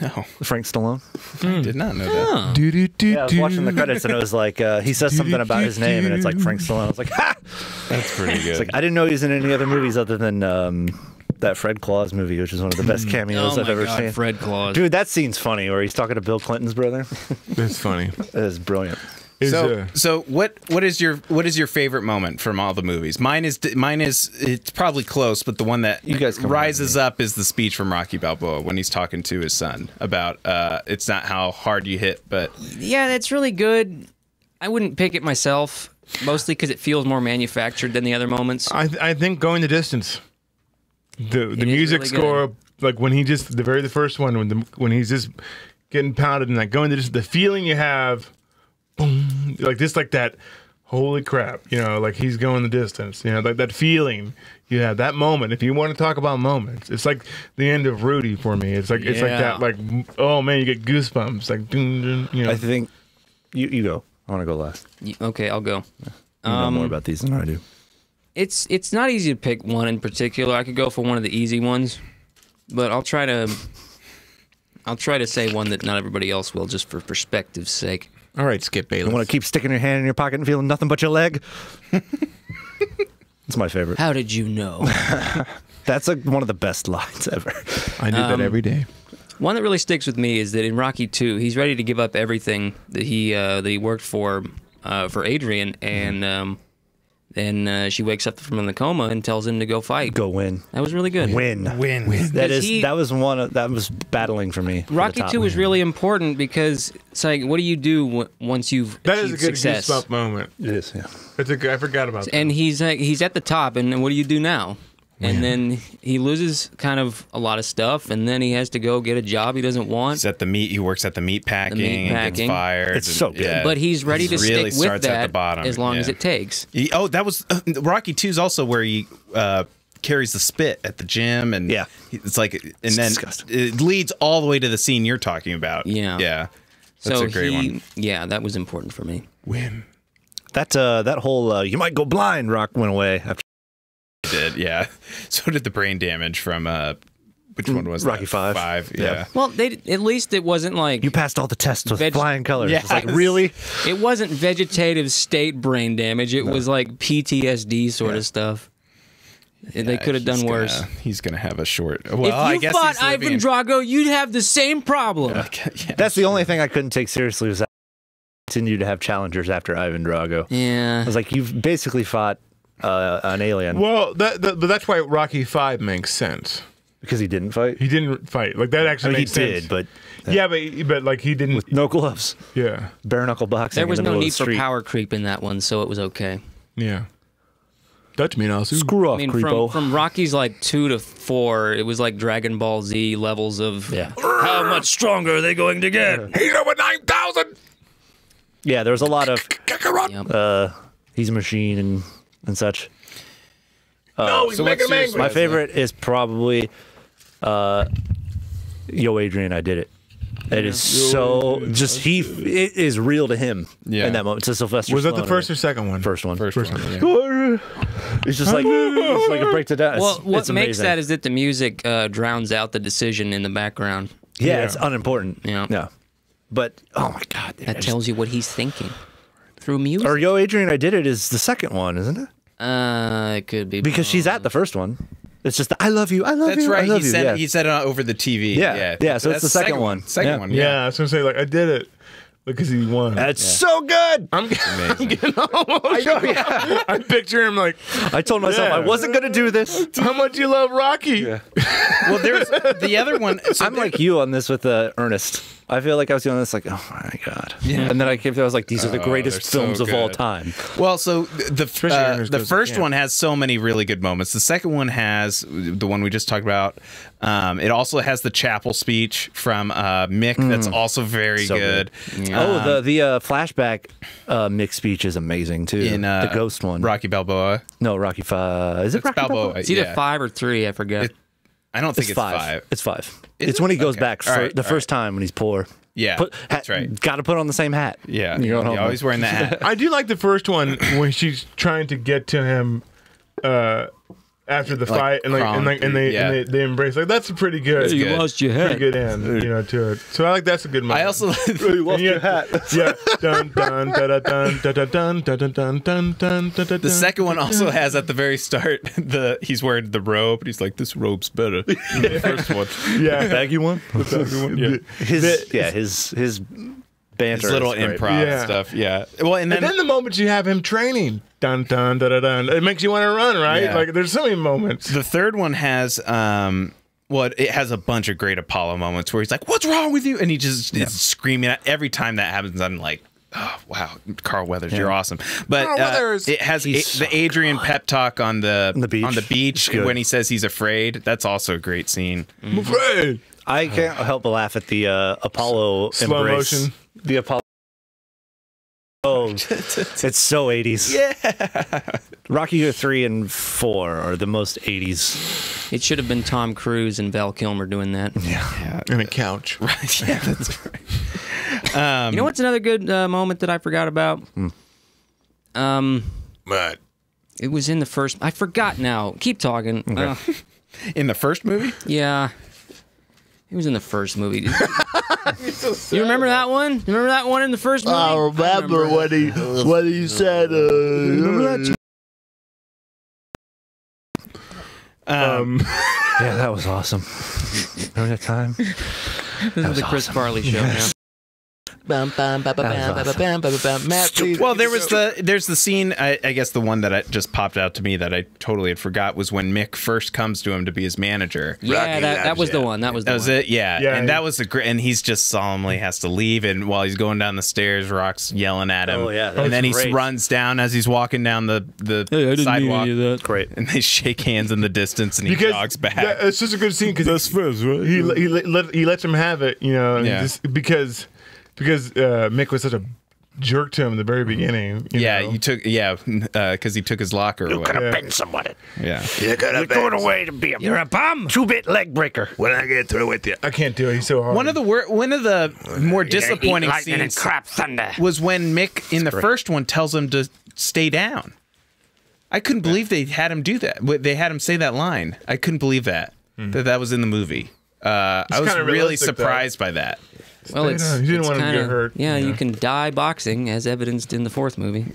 B: No,
A: Frank Stallone?
B: I did not know that.
A: Yeah, I was watching the credits and it was like he says something about his name and it's like Frank Stallone. I was like, ha!
B: That's pretty good.
A: It's like I didn't know he was in any other movies other than that Fred Claus movie, which is one of the best cameos I've ever seen.
D: Fred Claus.
A: Dude, that scene's funny where he's talking to Bill Clinton's brother.
C: That's funny.
A: That is brilliant.
B: So what is your favorite moment from all the movies? Mine is it's probably close, but the one that
A: You guys come
B: rises up is the speech from Rocky Balboa when he's talking to his son about it's not how hard you hit, but
D: Yeah, that's really good. I wouldn't pick it myself, mostly because it feels more manufactured than the other moments.
C: I think Going the Distance. The
D: is
C: music
D: really
C: score, like when he just the first one when he's just getting pounded and like going to just the feeling you have, boom, like just like that. Holy crap! You know, like he's going the distance. You know, like that feeling you have, that moment. If you want to talk about moments, it's like the end of Rudy for me. It's like that. Like, oh man, you get goosebumps. Like, dun, dun, you know.
A: I think you go. I want to go last.
D: Okay, I'll go.
A: You know more about these than I do.
D: It's not easy to pick one in particular. I could go for one of the easy ones, but I'll try to say one that not everybody else will, just for perspective's sake.
C: All right, Skip Bayless.
A: You want to keep sticking your hand in your pocket and feeling nothing but your leg? It's my favorite.
D: How did you know?
A: That's one of the best lines ever.
C: I do that every day.
D: One that really sticks with me is that in Rocky 2, he's ready to give up everything that he worked for Adrian, and then she wakes up from the coma and tells him to go fight.
A: Go win.
D: That was really good.
A: Win. That was battling for me.
D: Rocky 2 was really important because it's like, what do you do once you've
C: That is a
D: achieved
C: good
D: success?
C: goosebump moment.
A: It is, yeah.
C: I forgot about that.
D: And he's at the top, and then what do you do now? And then he loses kind of a lot of stuff, and then he has to go get a job he doesn't want.
B: he works at the meat packing, and gets fired.
A: It's so good.
B: Yeah.
D: But he's ready to
B: really
D: stick with
B: starts at
D: that
B: the bottom.
D: as long as
B: Yeah.
D: it takes.
B: That was Rocky 2 is also where he carries the spit at the gym, and
A: Yeah.
B: it's like, and then
A: disgusting.
B: it leads all the way to the scene you're talking about.
D: Yeah.
B: That's
D: So
B: a great one.
D: Yeah, that was important for me.
C: Win.
A: That whole you might go blind rock went away after
B: Did yeah. So did the brain damage from which one was
A: Rocky
B: that?
A: 5.
B: Yeah.
A: Yeah.
D: Well, at least it wasn't like
A: you passed all the tests with
D: Veg-
A: flying colors.
B: Yes.
A: It's like, really?
D: it wasn't vegetative state brain damage. It was like PTSD sort of stuff. They could have done worse.
B: He's gonna have a short. Well,
D: If you
B: I guess
D: fought
B: he's living
D: Ivan
B: in-
D: Drago, you'd have the same problem.
B: Yeah.
A: That's the only thing I couldn't take seriously was that I continued to have challengers after Ivan Drago.
D: Yeah.
A: I was like, you've basically fought an alien
C: Well, but that's why Rocky 5 makes sense.
A: because he didn't fight.
C: He didn't fight. Like that
A: I
C: actually
A: mean, he
C: makes sense.
A: did, but
C: yeah, but like he didn't.
A: with no gloves,
C: Yeah,
A: bare knuckle boxing.
D: There was
A: in the
D: no
A: middle
D: need
A: of the
D: for
A: street.
D: power creep in that one, so it was okay.
C: yeah. Touch me now, Sue.
A: Screw off,
D: I mean,
A: creepo.
D: from Rocky's like 2 to 4, it was like Dragon Ball Z levels of
A: Yeah.
D: how much stronger are they going to get?
C: He's over 9,000.
A: Yeah, there was a lot of
D: Yep.
A: he's a machine and such.
C: No, he's
B: so
C: making
B: what's
C: him
B: yours,
C: angry.
A: My favorite is probably Yo Adrian, I Did It. It is so just it is real to him in that moment. It's a Sylvester.
C: Was that the
A: Stallone,
C: first or second one?
A: First one.
B: First one, yeah.
A: It's just like it's like a break to death.
D: Well, what
A: it's
D: makes
A: amazing.
D: that is that the music drowns out the decision in the background.
A: Yeah, it's unimportant.
D: Yeah.
A: But oh my god,
D: That tells you what he's thinking through music.
A: or Yo Adrian, I Did It is the second one, isn't it?
D: It could be
A: Because she's at the first one. It's just the, I love you. I love
B: That's
A: you.
B: right.
A: I love
B: He
A: you.
B: said
A: Yeah.
B: he said it over the TV.
A: Yeah. Yeah, so it's
B: That's
A: the second one.
B: Second
A: Yeah.
B: one.
C: Yeah, I was gonna say like I did it because he won.
A: That's so good.
C: I'm getting all I picture him like,
A: I told myself
C: Yeah.
A: I wasn't going to do this.
C: how much you love Rocky?
B: Well, there's the other one. So
A: I'm like you on this with Ernest. I feel like I was doing this like, oh my God.
B: Yeah.
A: And then I came to, I was like, these are the greatest
B: they're so
A: films of all
B: good.
A: time.
B: Well, so
C: Ernest
B: the
C: goes to
B: first
C: camp.
B: one has so many really good moments. The second one has the one we just talked about. It also has the chapel speech from Mick. That's also very
A: So
B: good.
A: Oh, the flashback mixed speech is amazing too.
B: In
A: the ghost one.
B: Rocky Balboa.
A: No, Rocky 5. Is it
B: It's
A: Rocky
B: Balboa.
D: It's either
B: yeah.
D: 5 or 3. I forget.
B: I don't think
A: It's
B: it's
A: five.
B: five.
A: It's 5.
B: Is
A: It's
B: it?
A: when he goes
B: Okay.
A: back
B: All
A: for
B: right,
A: the
B: all
A: first time when he's poor.
B: Yeah, that's right.
A: Got to put on the same hat.
B: Yeah,
A: You're going home.
B: always wearing that hat.
C: I do like the first one when she's trying to get to him after the fight and they embrace. Like that's a pretty good.
D: You lost your head.
C: Pretty good end, to it. So I like that's a good moment.
B: I also
C: you lost your hat. Yeah. Dun dun dun dun dun dun dun dun dun dun dun dun.
B: the second one also has at the very start he's wearing the robe and he's like, this robe's better than the first one.
C: Yeah.
A: Baggy one. His banter.
B: His little
A: is great.
B: improv
C: Yeah.
B: stuff. Yeah. Well, and
C: And
B: then
C: then the moments you have him training, dun dun dun dun dun, it makes you want to run, right?
B: Yeah.
C: Like there's so many moments.
B: the third one has it has a bunch of great Apollo moments where he's like, "What's wrong with you?" and he just is screaming. Every time that happens, I'm like, "Oh wow, Carl Weathers, you're awesome!" But
C: Carl Weathers.
B: it has the Adrian pep talk on the
A: beach. It's good.
B: when he sasays he's afraid. That's also a great scene.
C: I'm afraid.
A: I can't help but laugh at the Apollo
C: Slow
A: embrace.
C: motion.
A: The Apollo. Oh, it's so 80s.
B: Yeah.
A: Rocky 3 and 4 are the most 80s.
D: It should have been Tom Cruise and Val Kilmer doing that.
B: Yeah.
C: And a couch.
B: Right. Yeah, that's right.
D: You know what's another good moment that I forgot about?
C: But
D: It was in the first. I forgot now. Keep talking.
B: In the first movie?
D: Yeah. It was in the first movie. You remember that one? You remember that one in the first movie?
C: I remember what he said.
A: Yeah, that was awesome. Remember that time?
D: This is the Chris Farley show now.
B: Well, there's the scene. I guess the one that just popped out to me that I totally had forgot was when Mick first comes to him to be his manager.
D: Yeah, that was the one. That was the
B: That was
D: one.
B: it. Yeah,
C: Yeah,
B: and
C: yeah.
B: that was the great. And he's just solemnly has to leave, and while he's going down the stairs, Rock's yelling at him.
A: Oh, yeah,
B: and then he
A: that's great.
B: runs down as he's walking down the sidewalk.
A: That. Great.
B: And they shake hands in the distance, and he jogs back.
C: It's such a good scene because that's first, right? He lets him have it, and
B: Yeah.
C: just because Mick was such a jerk to him in the very beginning.
B: Yeah,
C: know?
B: you took because he took his locker away.
C: Yeah.
A: Been somebody.
B: Yeah,
A: You're going away to be You're a bum. 2-bit leg breaker.
C: When I get through with you, I can't do it. He's so hard.
B: one of the more disappointing
A: Lightning and
B: scenes
A: crap thunder.
B: was when Mick in the first one tells him to stay down. I couldn't believe they had him do that. They had him say that line. I couldn't believe that that was in the movie. I was
C: kinda
B: really
C: realistic, though.
B: surprised by that.
D: Well,
C: He didn't
D: it's
C: want him to
D: kinda-
C: get hurt.
D: Yeah, you can die boxing, as evidenced in the fourth movie.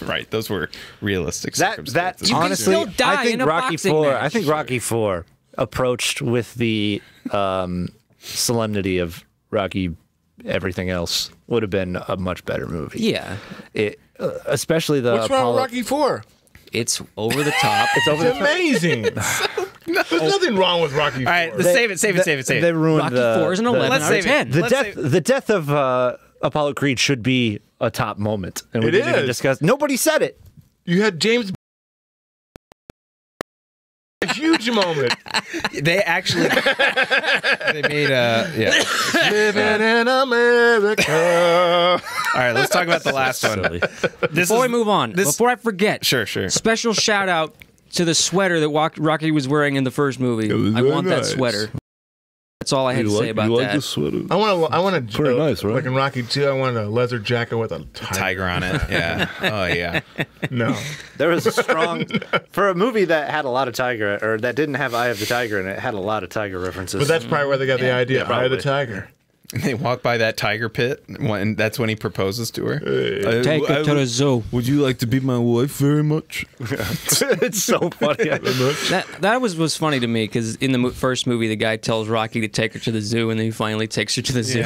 B: Right, those were realistic
A: That
B: circumstances.
D: You can
A: honestly,
D: still die
A: I think
D: in a
A: Rocky
D: boxing
A: 4.
D: match.
A: I think Rocky 4 approached with the solemnity of Rocky. Everything else would have been a much better movie.
D: Yeah,
A: Especially the
C: What's wrong
A: Apollo.
C: with Rocky 4?
D: it's over the top.
A: It's over
C: It's
A: the
C: amazing. There's nothing wrong with Rocky 4.
B: All right, let's save it.
A: They ruined
D: Rocky
A: the,
D: 4 is an 11
B: let's
D: out of
B: save it.
D: 10.
A: The
B: Let's
A: death. The death of Apollo Creed should be a top moment, and we
C: It
A: didn't even
C: is.
A: discuss. Nobody said it.
C: You had James. A huge moment.
B: They actually they made
C: Living in America.
B: All right, let's talk about the last one.
D: Before we move on, before I forget,
B: Sure.
D: special shout out to the sweater that Rocky was wearing in the first movie.
C: was
D: I
C: very
D: want that
C: nice.
D: sweater. That's all I had to say about that.
A: sweater?
C: I want a
A: Pretty nice, right?
C: Like in Rocky 2, I want a leather jacket with a
B: Tiger on it. Yeah. Oh yeah.
C: No.
A: There was a strong for a movie that had a lot of tiger, or that didn't have Eye of the Tiger in it. It had a lot of tiger references.
C: But that's probably where they got the idea. Eye of the
A: probably.
C: Tiger.
B: And they walk by that tiger pit, and that's when he proposes to her.
D: Take her to the zoo.
B: Would you like to be my wife very much?
A: It's so funny.
D: That was funny to me because in the first movie, the guy tells Rocky to take her to the zoo, and then he finally takes her to the zoo.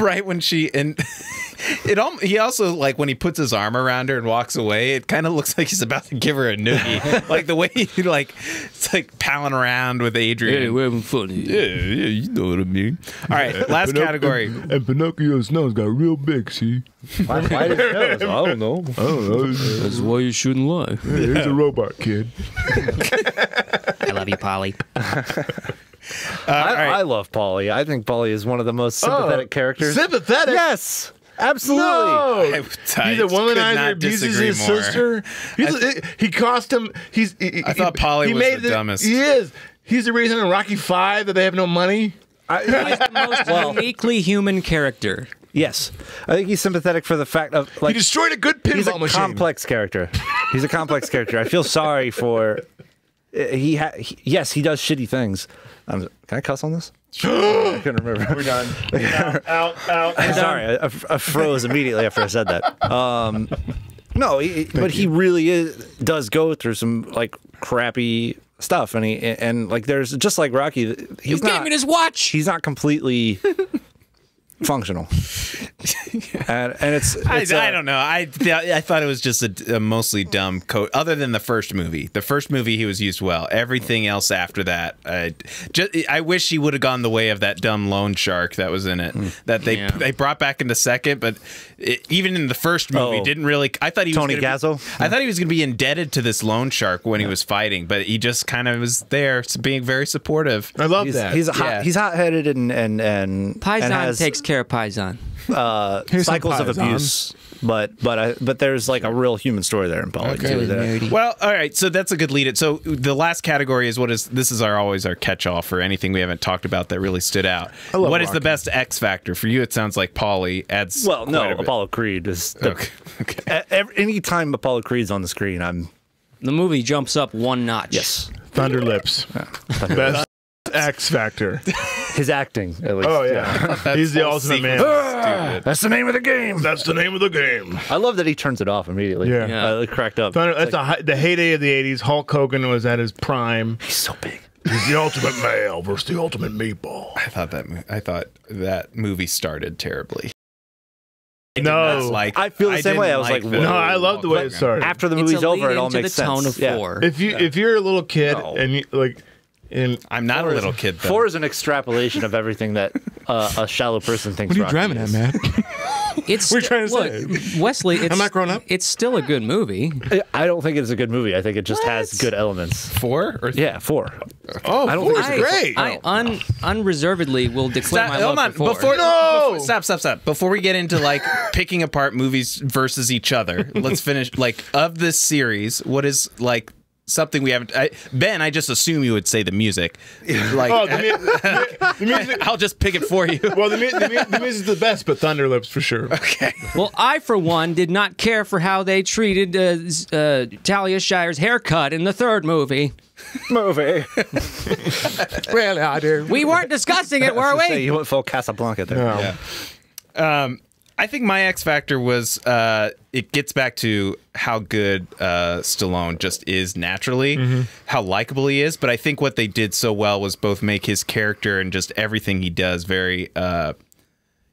B: Right when he also, like, when he puts his arm around her and walks away, it kind of looks like he's about to give her a noogie. Like the way he it's like palling around with Adrian.
D: Hey, we're having fun.
B: Yeah, you know what I mean. All right, last category.
C: And Pinocchio's nose got real big, see?
A: Why did he know? I don't know.
D: That's why you shouldn't lie.
C: Yeah, he's a robot kid.
D: I love you, Polly.
A: I love Polly. I think Polly is one of the most sympathetic characters.
C: Sympathetic?
A: Yes. Absolutely.
C: No.
B: I
C: He's a womanizer,
B: could not
C: abuses
B: disagree
C: his
B: more.
C: sister. He cost him.
B: I thought Polly was the dumbest.
C: He is. He's the reason in Rocky V that they have no money.
D: He's the most uniquely human character.
A: Yes. I think he's sympathetic for the fact of, like,
C: He destroyed a good
A: he's a
C: pinball machine.
A: complex character. He's a complex character. I feel sorry for. Yes, he does shitty things. Can I cuss on this? I couldn't remember.
C: We're done. Out.
A: I'm sorry. I froze immediately after I said that. No, but he really does go through some like crappy stuff, and like there's just like Rocky. He's
D: Gave me his watch.
A: He's not completely functional, and it's
B: I don't know. I thought it was just a mostly dumb coat. Other than the first movie, he was used well. Everything else after that, I wish he would have gone the way of that dumb loan shark that was in it that they brought back in the second. But even in the first movie, didn't really. I thought he was
A: Tony Gazzo.
B: I thought he was going to be indebted to this loan shark when he was fighting, but he just kind of was there, being very supportive.
C: I love that.
A: He's hot-headed and
D: Paisan takes care of Paisan.
A: Cycles of abuse, but there's like a real human story there in Polly too.
B: Well, all right, so that's a good lead. So the last category is this is always our catch-all for anything we haven't talked about that really stood out. What is the best X factor for you? It sounds like Polly adds.
A: Well, no, Apollo Creed is.
B: Okay.
A: Anytime Apollo Creed's on the screen,
D: The movie jumps up one notch.
A: yes.
C: Thunder Lips. Best X Factor.
A: His acting, at least.
C: Oh, yeah. He's the ultimate man.
A: That's the name of the game.
C: That's the name of the game.
A: I love that he turns it off immediately.
C: Yeah.
A: I cracked up.
C: That's the heyday of the 80s. Hulk Hogan was at his prime.
A: He's so big.
C: He's the ultimate male versus the ultimate meatball.
B: I thought that movie started terribly.
C: No.
A: I feel the same way. I was like,
C: No, I love the way it started.
A: after the movie's over, it all makes sense.
D: Tone of 4.
C: If you're a little kid and you like,
B: I'm not a little kid, though.
A: 4 is an extrapolation of everything that a shallow person thinks.
C: What are you driving at, man?
D: We're
C: trying to say.
D: Wesley. It's,
C: I'm not grown up.
D: It's still a good movie.
A: I don't think it's a good movie. I think it just has good elements.
B: 4? Or
A: Yeah, 4.
C: Oh,
A: I don't think it's
C: great.
D: I unreservedly will declare my love
B: hold on.
D: for 4.
B: Stop. Before we get into like picking apart movies versus each other, let's finish. Like, of this series, what is like something we haven't? Ben, I just assume you would say the music. Like,
C: the music.
B: I'll just pick it for you.
C: Well, the music's the best, but Thunder Lips for sure.
B: Okay.
D: Well, I, for one, did not care for how they treated Talia Shire's haircut in the third movie.
A: Movie.
C: Really, I do.
D: We weren't discussing it, were we?
A: You went full Casablanca there.
C: No.
B: Yeah. I think my X factor was it gets back to how good Stallone just is naturally, how likable he is. But I think what they did so well was both make his character and just everything he does very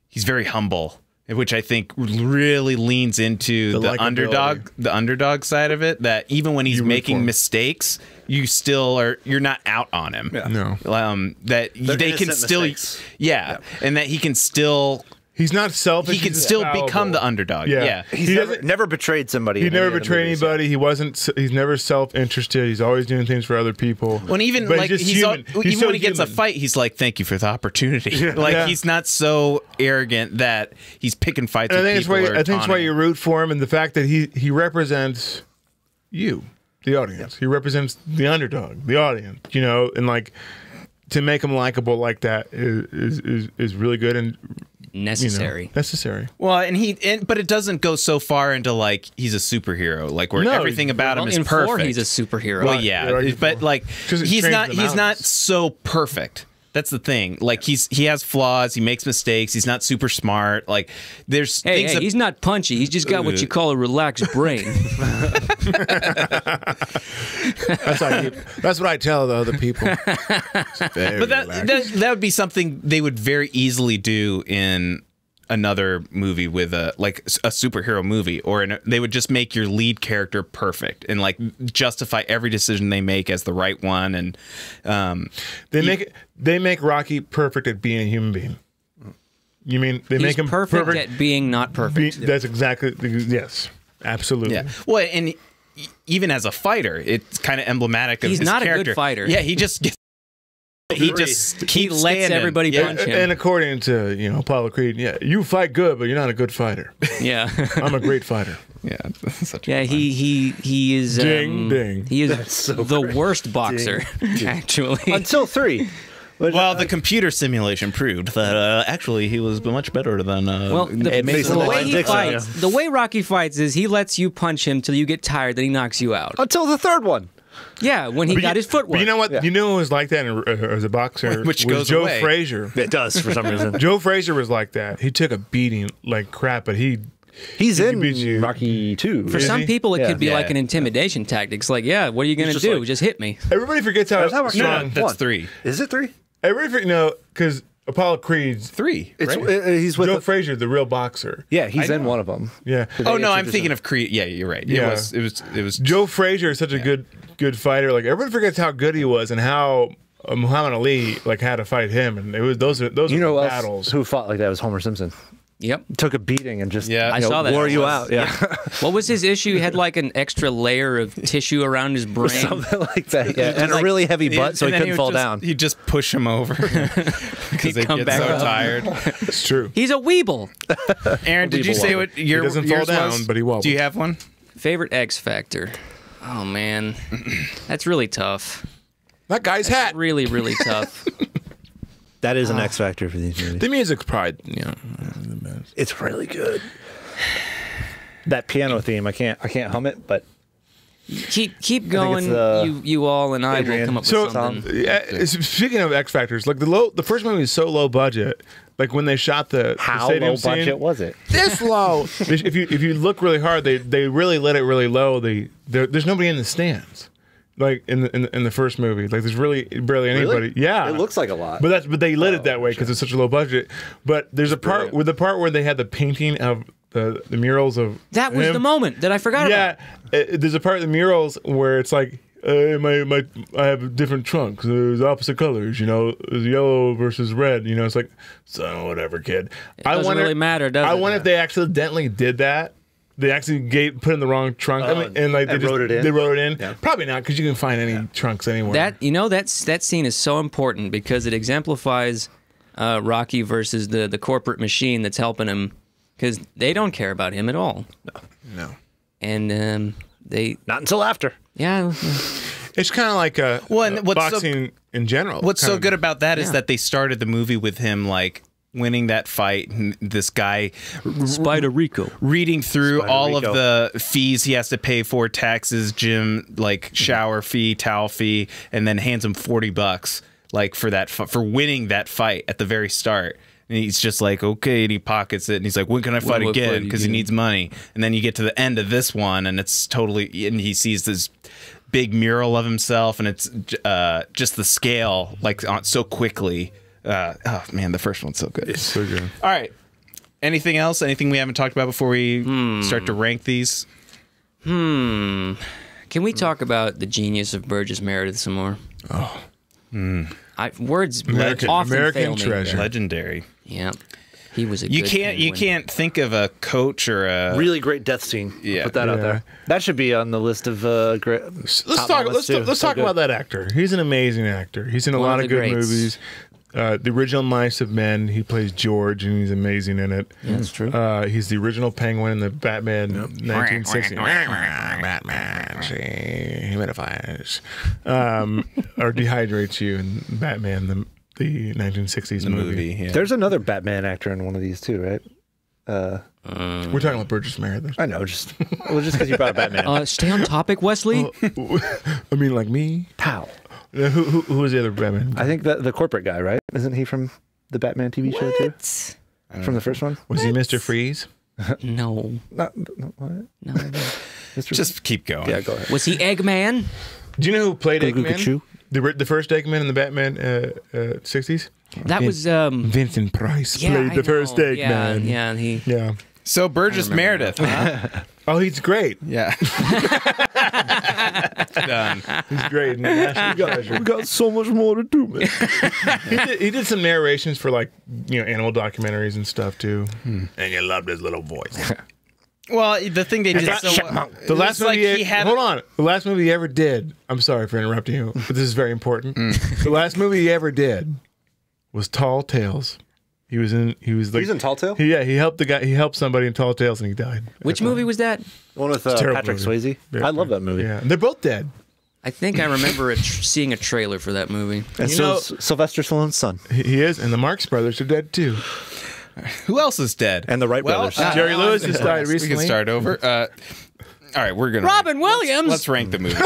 B: he's very humble, which I think really leans into the underdog side of it. That even when he's making mistakes, you're not out on him.
A: Yeah.
C: No.
B: That they can still, and that he can still.
C: He's not selfish.
B: He can still become the underdog. Yeah.
A: He's never betrayed somebody.
C: He never betrayed anybody. He's never self-interested. He's always doing things for other people.
B: When even
C: But
B: like
C: he's just
B: he's
C: human.
B: even
C: so
B: when he gets a
C: human.
B: fight, he's like, "Thank you for the opportunity." He's not so arrogant that he's picking fights
C: And I
B: with
C: think
B: people.
C: I think it's why you root for him, and the fact that he represents you, the audience. He represents the underdog, the audience. You know, and like to make him likable like that is really good and
D: Necessary.
C: necessary.
B: Well, but it doesn't go so far into like he's a superhero, like where
C: No,
B: everything about him is
D: in
B: perfect.
D: 4, he's a superhero.
B: Well, yeah,
C: Right.
B: but like
C: 'Cause it
B: he's
C: trains
B: not
C: the
B: he's not
C: mountains.
B: so perfect That's the thing. Like he has flaws. He makes mistakes. He's not super smart. Like there's things that,
D: he's not punchy. He's just got what you call a relaxed brain.
C: That's what I tell the other people.
B: but that would be something they would very easily do in another movie with a superhero movie, or they would just make your lead character perfect and like justify every decision they make as the right one. And
C: they make Rocky perfect at being a human being. You mean they make him
D: perfect at being not perfect?
C: That's exactly, yes, absolutely.
B: Yeah. Well, and even as a fighter, it's kind of emblematic of
D: he's
B: his
D: not
B: character.
D: a good fighter.
B: Yeah, he just gets. He just keeps
D: lets
B: standing.
D: everybody punch him.
C: And according to Apollo Creed, yeah, you fight good, but you're not a good fighter.
D: Yeah,
C: I'm a great fighter.
B: Yeah,
D: he is
C: ding ding.
D: He is the worst boxer, actually.
A: Until 3.
B: Well, the computer simulation proved that actually he was much better than.
D: The way Rocky fights is he lets you punch him till you get tired, then he knocks you out.
A: Until the 3rd one.
D: Yeah, when he got his footwork.
C: But you know what?
A: Yeah.
C: You know who was like that as a boxer?
B: Which
C: was
B: goes
C: Joe
B: away.
C: Frazier.
A: It does for some reason.
C: Joe Frazier was like that. He took a beating like crap, but
A: He's
C: He
A: in
C: beats you.
A: Rocky 2.
D: For
C: Is
D: some
C: he?
D: people, it
A: Yeah.
D: could be
B: Yeah.
D: like an intimidation tactic. It's like, yeah, what are you going to
A: just
D: do?
A: like-
D: Just hit me.
C: everybody forgets how
A: That's how
C: strong.
B: That's
A: One.
B: 3.
A: Is it 3?
C: Everybody because Apollo Creed's
B: 3.
A: It's
B: right?
A: he's with
C: Joe Frazier, the real boxer.
A: yeah, he's
B: I
A: in
B: know.
A: one of them.
C: Yeah.
B: Oh no, I'm
A: introduced
B: thinking
A: him.
B: of Creed. Yeah, you're right.
C: Yeah.
B: It was.
C: Joe Frazier is such a good fighter. Like everybody forgets how good he was and how Muhammad Ali like had to fight him, and it was those
A: You
C: were
A: know
C: battles.
A: who fought like that was Homer Simpson.
D: Yep.
A: Took a beating and just
B: Yeah. I
A: you know,
D: saw that.
A: wore
D: It
A: you
D: was-
A: out. Yeah.
D: What was his issue? He had like an extra layer of tissue around his brain.
A: Something like that. Yeah. And
D: like-
A: a really heavy butt so
B: and
A: he
B: then
A: couldn't fall
B: would
A: down.
B: He'd just push him over because they
D: come
B: get
D: back
B: so
D: up.
B: tired.
C: It's true.
D: He's a weeble.
B: Aaron, did you say what your
C: doesn't fall
B: yours
C: down,
B: was?
C: but he wobbles.
B: Do you have one?
D: Favorite X Factor? Oh, man. That's really tough.
C: That guy's hat.
D: Really, really tough.
A: That is an X factor for these movies.
C: The music's probably
A: It's really good. That piano theme, I can't hum it, but
D: Keep going.
A: the
D: You all and I will
A: Adrian.
D: come up with
C: So,
D: something.
C: speaking of X Factors, like the first movie is so low budget. Like when they shot the
A: how
C: stadium
A: low budget
C: scene,
A: was it?
C: this low. if you look really hard, they really let it really low. There's nobody in the stands, like in the first movie. Like there's really barely anybody. Yeah,
A: It looks like a lot.
C: but they lit it that way because it's such a low budget. But there's a part
A: brilliant.
C: where they had the painting of the murals of
D: That was
C: him.
D: the moment that I forgot
C: Yeah,
D: about.
C: there's a part of the murals where it's like I have different trunks. There's opposite colors. There's yellow versus red. It's like so whatever, kid.
D: Doesn't really matter, does
C: I
D: it?
C: wonder if they accidentally did that. They actually put in the wrong trunk. And like
A: and wrote it in?
C: They wrote it in.
A: Yeah.
C: Probably not because you can find any trunks anywhere.
D: That scene is so important because it exemplifies Rocky versus the corporate machine that's helping him, because they don't care about him at all.
C: no.
D: And they,
A: Not until after.
D: yeah,
C: It's kind of like boxing in general.
B: What's so
C: Kinda-
B: good about that is
D: Yeah.
B: that they started the movie with him like winning that fight, and this guy
D: Spider Rico.
B: reading through
A: Spider
B: all
A: Rico.
B: of the fees he has to pay for, taxes, gym, like shower fee, towel fee, and then hands him $40 like for that for winning that fight at the very start. And he's just like, okay, and he pockets it, and he's like, when can I fight
D: What
B: again?
D: fight
B: Because he
D: again?
B: needs money. And then you get to the end of this one, and it's totally, and he sees this big mural of himself, and it's just the scale, like so quickly. Oh man, the first one's so good.
C: It's so good.
B: All right. Anything else? Anything we haven't talked about before we start to rank these?
D: Can we talk about the genius of Burgess Meredith some more? Words often
C: American
D: fail me.
C: treasure.
B: Legendary.
D: Yeah, he was a
B: You
D: good
B: can't
D: penguin.
B: think of a coach or a
A: Really great death scene.
B: Yeah.
A: Put that out
C: Yeah.
A: there. That should be on the list of great.
C: Let's talk about that actor. He's an amazing actor. He's in a
D: One
C: lot
D: of
C: of
D: the
C: good
D: greats.
C: movies. The original Mice of Men. He plays George, and he's amazing in it.
D: Yeah, that's true.
C: He's the original Penguin in the Batman 1960. Batman humidifies or dehydrates you in Batman the 1960s
B: movie. Yeah.
A: There's another Batman actor in one of these too, right?
C: We're talking about Burgess Meredith.
A: I know, just because you brought up Batman.
D: Stay on topic, Wesley.
C: I mean, like me.
A: Pow.
C: Who was the other Batman?
A: I think the corporate guy, right? Isn't he from the Batman TV show too? From the first one?
C: Was he Mr. Freeze?
D: No.
A: What?
D: No.
B: Just keep going.
A: Yeah, go ahead.
D: Was he Eggman?
C: Do you know who played Eggman?
A: Cuckoo.
C: The first Eggman in the Batman 60s?
D: That was
C: Vincent Price
D: yeah,
C: played
D: I
C: the first
D: know.
C: Eggman.
D: Yeah, he.
C: Yeah.
B: So Burgess Meredith, huh?
C: Oh, he's great.
B: Yeah. Done.
C: He's great. In the National Treasure.
A: We got so much more to do, man.
C: He did some narrations for like animal documentaries and stuff too. And you loved his little voice.
B: Well, the thing they did so
C: The last movie
B: he had.
C: hold on. The last movie he ever did. I'm sorry for interrupting you, but this is very important. The last movie he ever did was Tall Tales. He was like,
A: He's in Tall Tale?
C: Yeah, he helped the guy. He helped somebody in Tall Tales and he died.
D: Which movie was that?
A: One with
C: terrible
A: Patrick
C: movie.
A: Swayze. I love that movie.
C: Yeah, they're both dead.
D: I think I remember seeing a trailer for that movie.
A: And
C: You
A: so
C: know-
A: is Sylvester Stallone's son.
C: He is, and the Marx Brothers are dead too.
B: Who else is dead?
A: And the Wright brothers.
C: Jerry Lewis just died
B: We
C: recently.
B: can start over. All right, we're gonna
D: Robin Williams.
B: Let's rank the movies.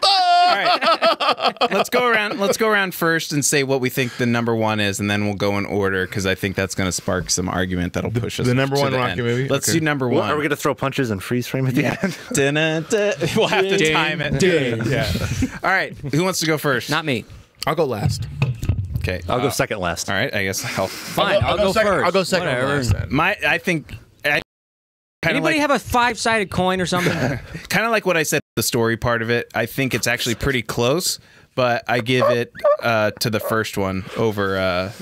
B: All right, let's go around. Let's go around first and say what we think the number one is, and then we'll go in order because I think that's going to spark some argument that'll push us.
C: the number
B: to
C: one
B: the
C: Rocky
B: end.
C: movie?
B: Let's
C: Okay.
B: do number
A: Well,
B: one.
A: are we going to throw punches and freeze frame at the end?
B: Dun-dun-dun. We'll have to time it. Yeah. All right. Who wants to go first?
D: Not me.
C: I'll go last.
B: Okay.
A: I'll go second last.
B: All right. I guess I'll.
D: Fine, I'll go
C: second.
D: first.
C: I'll go second.
D: Whatever.
C: Last, then.
B: I think. Kind of
D: Anybody
B: like,
D: have a 5-sided coin or something?
B: kind of like what I said. The story part of it. I think it's actually pretty close, but I give it to the first one over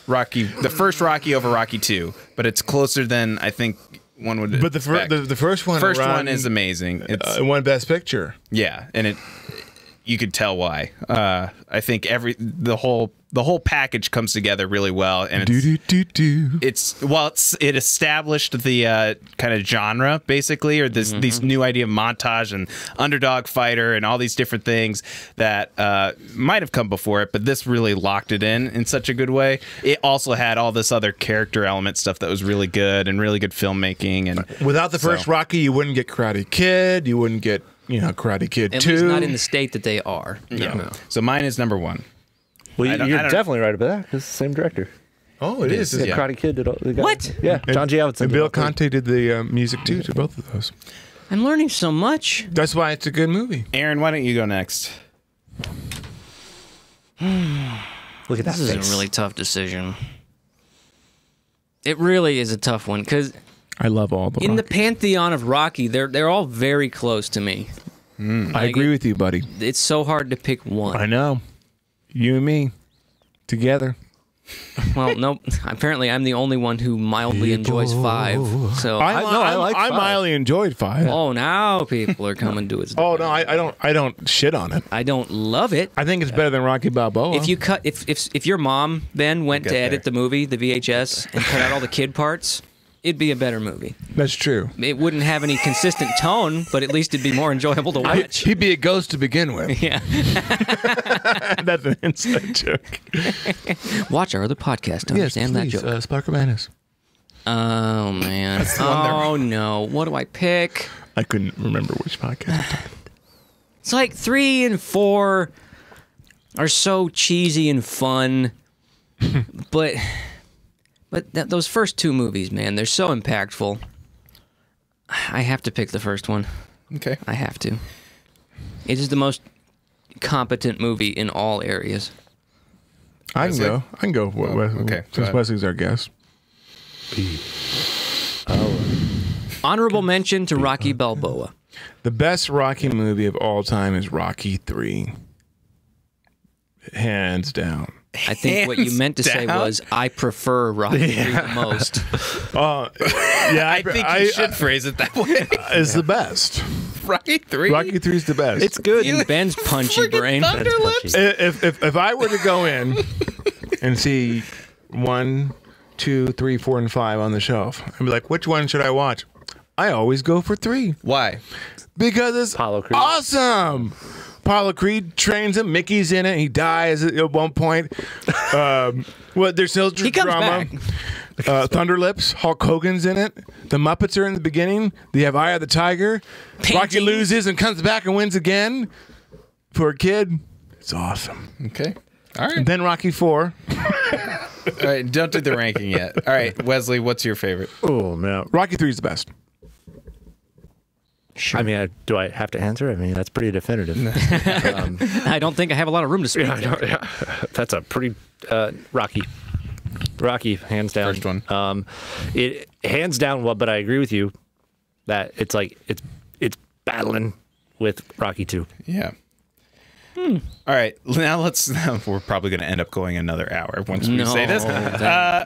B: Rocky. The first Rocky over Rocky 2, but it's closer than I think one would.
C: But the first one.
B: first
C: around,
B: one is amazing. It's
C: it won Best Picture.
B: yeah, and you could tell why. I think the whole package comes together really well, and it established the kind of genre basically, or these new idea of montage and underdog fighter and all these different things that might have come before it, but this really locked it in such a good way. It also had all this other character element stuff that was really good and really good filmmaking. And
C: Without the first Rocky, you wouldn't get Karate Kid. You wouldn't get Karate Kid
D: At
C: 2.
D: least not in the state that they are.
B: no. So mine is number one.
A: Well,
B: I don't-
A: you're
B: I don't-
A: definitely right about that. It's the same director.
C: Oh, it is.
B: Yeah.
A: Karate Kid did all the guys.
D: What?
A: Yeah, John G. Avildsen.
C: And
A: did
C: Bill
A: all three.
C: Conte did the music too to both of those.
D: I'm learning so much.
C: That's why it's a good movie.
B: Aaron, why don't you go next?
A: Look at that
D: This is
A: face.
D: a really tough decision. It really is a tough one because
C: I love all the
D: in the pantheon of Rocky, they're all very close to me.
C: I agree with you, buddy.
D: It's so hard to pick one.
C: I know. You and me together.
D: Well, no. Apparently, I'm the only one who mildly enjoys 5. So,
A: I like
C: I
A: 5.
C: mildly enjoyed 5.
D: oh, now people are coming to its.
C: Oh no, I don't shit on it.
D: I don't love it.
C: I think it's better than Rocky Balboa.
D: If you cut, if your mom then went to
B: get
D: edit
B: there.
D: the movie, the VHS, and cut out all the kid parts, it'd be a better movie.
C: That's true.
D: It wouldn't have any consistent tone, but at least it'd be more enjoyable to watch.
C: He'd be a ghost to begin with.
D: Yeah.
C: That's an inside joke.
D: Watch our other podcast to understand that joke.
C: Sparker Madness.
D: Oh man. Oh no. What do I pick?
C: I couldn't remember which podcast.
D: It's like 3 and 4 are so cheesy and fun, but those first 2 movies, man, they're so impactful. I have to pick the first one.
B: Okay.
D: I have to. It is the most competent movie in all areas.
C: I can
B: Wesley?
C: go. I can go.
B: okay, go
C: Since
B: ahead.
C: Wesley's our guest.
D: Honorable mention to Rocky Balboa.
C: The best Rocky movie of all time is Rocky 3. Hands down.
D: I think what you
B: Hands
D: meant to say
B: down?
D: was, I prefer Rocky 3 the most.
C: Yeah,
B: I think you should phrase it that way.
C: It's the best.
B: Rocky 3.
C: Rocky 3 is the best.
A: It's good.
D: In Ben's punchy brain.
B: Thunderlips.
C: If I were to go in and see 1, 2, 3, 4, and 5 on the shelf, I'd be like, which one should I watch? I always go for 3
B: Why?
C: because it's
A: Apollo Creed.
C: awesome. Apollo Creed trains him. Mickey's in it. He dies at one point. There's still
D: He comes
C: drama.
D: back.
C: Thunderlips. Hulk Hogan's in it. The Muppets are in the beginning. They have Eye of the Tiger. Rocky
D: Paintings.
C: loses and comes back and wins again. For a kid, it's awesome.
B: Okay. All right.
C: And then Rocky 4.
B: All right. Don't do the ranking yet. All right, Wesley, what's your favorite?
A: Oh man,
C: Rocky 3 is the best.
A: I mean, do I have to answer? I mean, that's pretty definitive.
D: I don't think I have a lot of room to speak.
A: Yeah, that's a pretty Rocky, hands down.
B: First one.
A: It hands down. Well, but I agree with you that it's like it's battling with Rocky 2.
B: Yeah. All right. Now we're probably going to end up going another hour once we say this.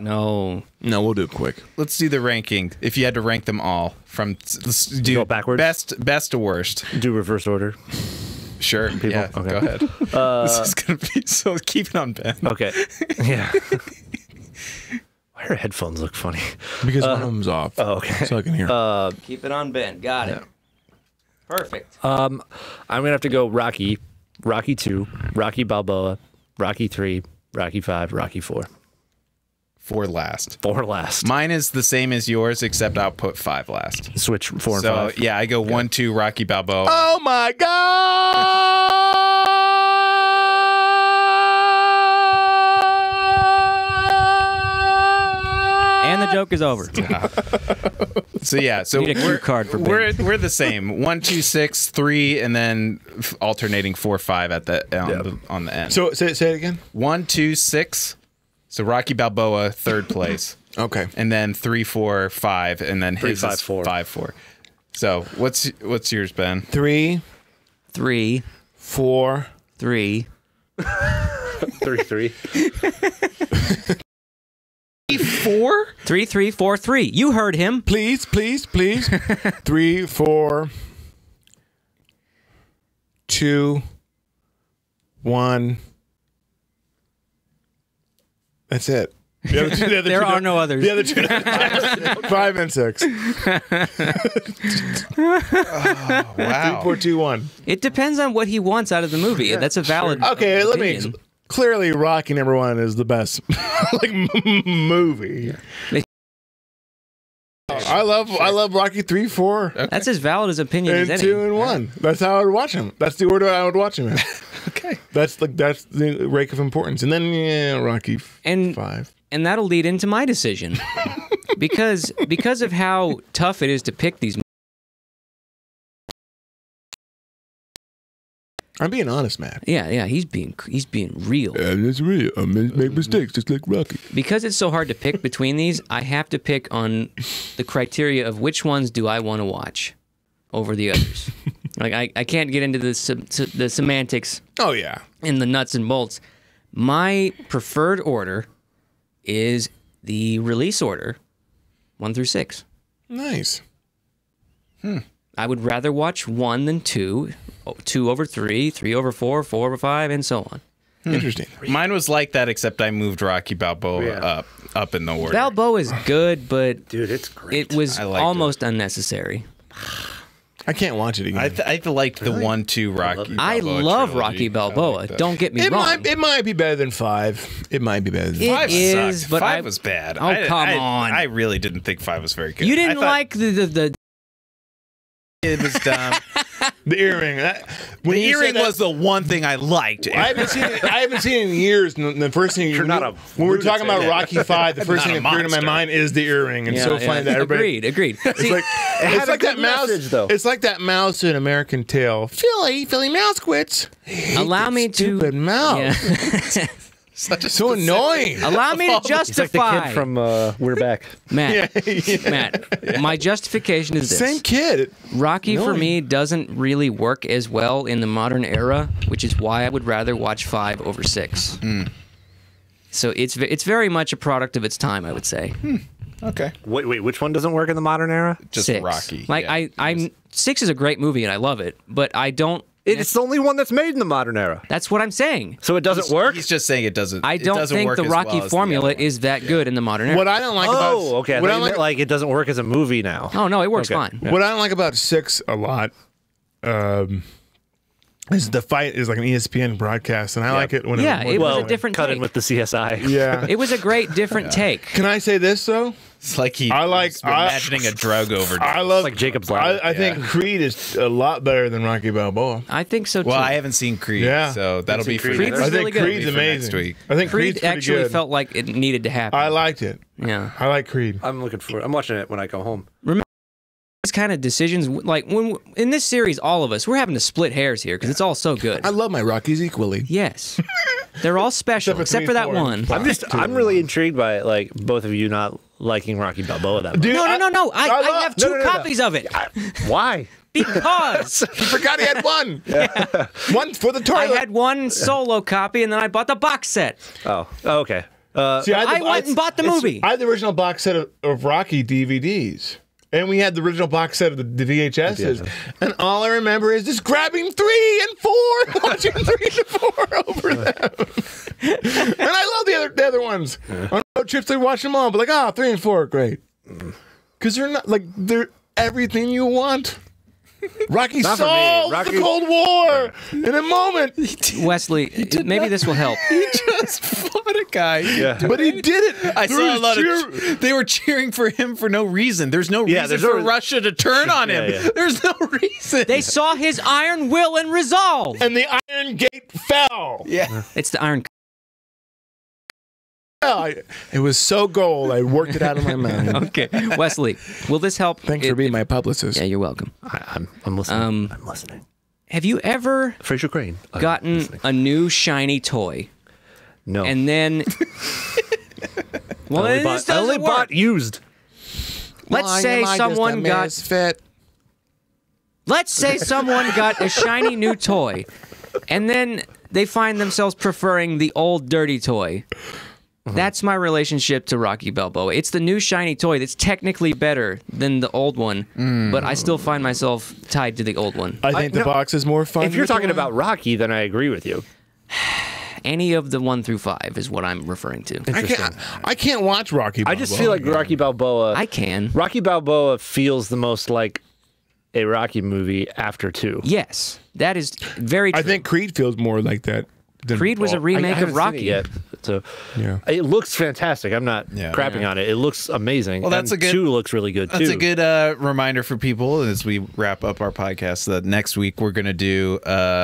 D: No.
C: No, we'll do it quick.
B: Let's do the ranking. If you had to rank them all from let's do
A: Go backwards?
B: best to worst.
A: Do reverse order.
B: Sure. Yeah.
A: Okay.
B: Go ahead. This is going to be so. Keep it on Ben.
A: Okay. Yeah. Why do headphones look funny?
C: Because one of them's off.
A: Oh, okay.
C: So I can hear.
D: Keep it on Ben. Got it. Perfect.
A: I'm gonna have to go Rocky 2, Rocky Balboa, Rocky 3, Rocky 5, Rocky 4.
B: 4 last.
A: 4 last.
B: Mine is the same as yours, except I'll put 5 last.
A: Switch 4 and
B: So
A: 5.
B: yeah, I go 1, 2, Rocky Balboa.
C: Oh my God!
D: And the joke is over.
B: So yeah, so
D: Need a cue card for Ben.
B: we're the same. 1, 2, 6, 3, and then alternating 4, 5 at on the end.
C: So say it again.
B: 1, 2, 6. So Rocky Balboa, third place.
C: Okay.
B: And then 3, 4, 5, and then
A: 3,
B: his
A: 5,
B: is
A: 4.
B: 5, 4. So what's yours, Ben?
C: 3,
D: 3,
C: 4.
D: 3.
A: 3.
B: 4?
D: 3, 3, 4, 3. You heard him.
C: Please. 3, 4, 2, 1. That's it. The other two,
D: There are no others.
C: The other two, 5 and 6.
B: Wow.
C: 3, 4, 2, 1.
D: It depends on what he wants out of the movie. That's a valid.
C: Okay, let me.
D: opinion.
C: Clearly, Rocky #1 is the best movie. I love Rocky 3, 4,
D: That's as valid as opinion as
C: and
D: any.
C: 2 and 1. That's how I would watch him. That's the order I would watch him in.
B: Okay.
C: That's the rank of importance. And then Rocky
D: And
C: 5.
D: and that'll lead into my decision because of how tough it is to pick these.
C: I'm being honest, Matt.
D: Yeah, he's being real.
C: That's real. I make mistakes just like Rocky.
D: Because it's so hard to pick between these, I have to pick on the criteria of which ones do I want to watch over the others. Like I can't get into the semantics
C: Oh yeah.
D: and the nuts and bolts. My preferred order is the release order, 1 through 6.
C: Nice.
D: I would rather watch 1 than 2, 2 over 3, 3 over 4, 4 over 5, and so on.
C: Interesting.
B: Mine was like that, except I moved Rocky Balboa up in the order.
D: Balboa is good, but
A: Dude, it's great.
D: it was
B: I liked
D: almost unnecessary.
C: I can't watch it again.
B: I liked the 1, 2 Rocky.
D: I
B: Balboa
D: love
B: trilogy.
D: Rocky Balboa.
B: I like that.
D: Don't get me
C: it
D: wrong.
C: might be better than 5. It might be better than
D: It
C: 5.
B: 5
D: is,
B: sucked.
D: but
B: 5 was bad.
D: Oh, come on.
B: I really didn't think 5 was very good.
D: You didn't
B: I thought
D: like the
B: it was dumb.
C: The earring.
B: The earring was the one thing I liked.
C: I haven't seen it in years. And the first thing
A: You're not a
C: when we're talking about
A: lunatic.
C: Rocky 5, the first
B: Not
C: thing
B: a
C: that appeared in my
B: monster.
C: mind is the earring. And so funny that everybody.
D: Agreed.
C: It's
D: See,
C: like
A: had a good message, though.
C: It's like that mouse in American Tail. Philly mouse quits.
D: allow me to
C: Stupid mouse.
D: Yeah.
C: So annoying.
D: Allow me to
A: It's like the
D: justify.
A: kid from We're Back.
D: Matt, Matt, my justification is this.
C: Same kid.
D: Rocky for
C: Annoying.
D: me doesn't really work as well in the modern era, which is why I would rather watch 5 over 6. So it's very much a product of its time, I would say.
B: Okay.
A: Wait, which one doesn't work in the modern era?
B: Just
D: 6.
B: Rocky.
D: Like
B: Yeah.
D: I'm 6 is a great movie and I love it, but I don't.
A: It's the only one that's made in the modern era.
D: That's what I'm saying.
A: So it doesn't work?
B: He's just saying it doesn't.
D: I
B: it
D: don't
B: doesn't
D: think
B: work
D: the
B: as
D: Rocky
B: well as the
D: formula
B: other one.
D: is that good in the modern era.
C: What I don't like about
A: Oh, okay. I
C: what
A: thought
C: I
A: you
C: like,
A: meant like it doesn't work as a movie now.
D: Oh no, it works
A: Okay.
D: fine.
A: Yeah.
C: what I don't like about 6 a lot is the fight is like an ESPN broadcast, and I like it when
D: Yeah, it was
A: Well,
D: a different
A: cut
D: take.
A: in with the CSI.
C: yeah.
D: It was a great different take.
C: Can I say this though?
B: It's like he
C: I like-
B: was imagining a drug overdose.
C: I love
A: like Jacob's Ladder.
C: I think Creed is a lot better than Rocky Balboa.
D: I think so too.
B: Well, I haven't seen Creed,
C: Yeah.
B: so that'll be for
A: Creed
B: next
A: either?
C: I
D: Creed's
C: think
D: really good.
C: Creed's
B: For next
C: amazing.
B: week.
C: I think Creed's
D: Creed
C: pretty
D: actually
C: good.
D: felt like it needed to happen.
C: I liked it.
D: Yeah.
C: I like Creed.
A: I'm looking for. I'm watching it when I go home.
D: These kind of decisions, like when in this series, all of us, we're having to split hairs here because it's all so good.
C: I love my Rockies equally.
D: Yes. They're all special, except for that
C: 3 and 4.
D: one.
A: I'm really intrigued by like both of you not liking Rocky Balboa that much.
C: Dude,
D: No. I
C: love-
D: have two copies of it.
A: Why?
D: Because
C: He forgot he had one. One for the toilet.
D: I had one solo copy and then I bought the box set.
A: Oh, okay.
C: See,
D: I went and bought the movie.
C: I had the original box set of Rocky DVDs. And we had the original box set of the VHSs. And all I remember is just grabbing 3 and 4 and watching 3 and 4 over them. And I love the other ones. On road trips, they watch them all. But like, 3 and 4 are great. Because they're not, like, they're everything you want. Rocky
A: Not for me.
C: solved
A: Rocky-
C: the Cold War in a moment.
D: Wesley, maybe this will help.
B: He just fought a guy.
A: Yeah.
C: But he did it.
B: I
C: through
B: saw a
C: his
B: lot
C: sheer-
B: of. They were cheering for him for no reason. There's no reason
A: there's
B: for
A: no-
B: Russia to turn on him.
A: Yeah.
B: There's no reason.
D: They saw his iron will and resolve.
C: And the Iron Gate fell.
B: yeah.
D: It's the iron.
C: It was so gold. I worked it out of my mind.
D: Okay, Wesley, will this help?
C: Thanks for being my publicist.
D: Yeah, you're welcome.
A: I'm listening. I'm listening.
D: Have you ever
A: Fraser Crane. I'm
D: gotten
A: listening.
D: a new shiny toy
A: No.
D: and then? Well,
A: I
D: this
A: only
D: doesn't work.
A: bought used.
D: Let's say someone got.
C: Misfit?
D: Let's say someone got a shiny new toy, and then they find themselves preferring the old dirty toy. That's my relationship to Rocky Balboa. It's the new shiny toy that's technically better than the old one, but I still find myself tied to the old one.
C: I think the
A: no.
C: box is more fun.
A: If you're
C: with the
A: talking
C: one.
A: about Rocky, then I agree with you.
D: Any of the 1 through 5 is what I'm referring to.
C: I can't watch Rocky Balboa.
A: I just feel like Rocky Balboa.
D: I can.
A: Rocky Balboa feels the most like a Rocky movie after 2.
D: Yes, that is very true.
C: I think Creed feels more like that. Than
D: Creed was a remake
A: haven't
D: of
A: seen
D: Rocky.
A: it yet, so
C: Yeah.
A: it looks fantastic. I'm not crapping on it. It looks amazing.
B: Well, that's
A: and
B: a good-
A: 2 looks really good too.
B: That's a good reminder for people as we wrap up our podcast that next week we're going to do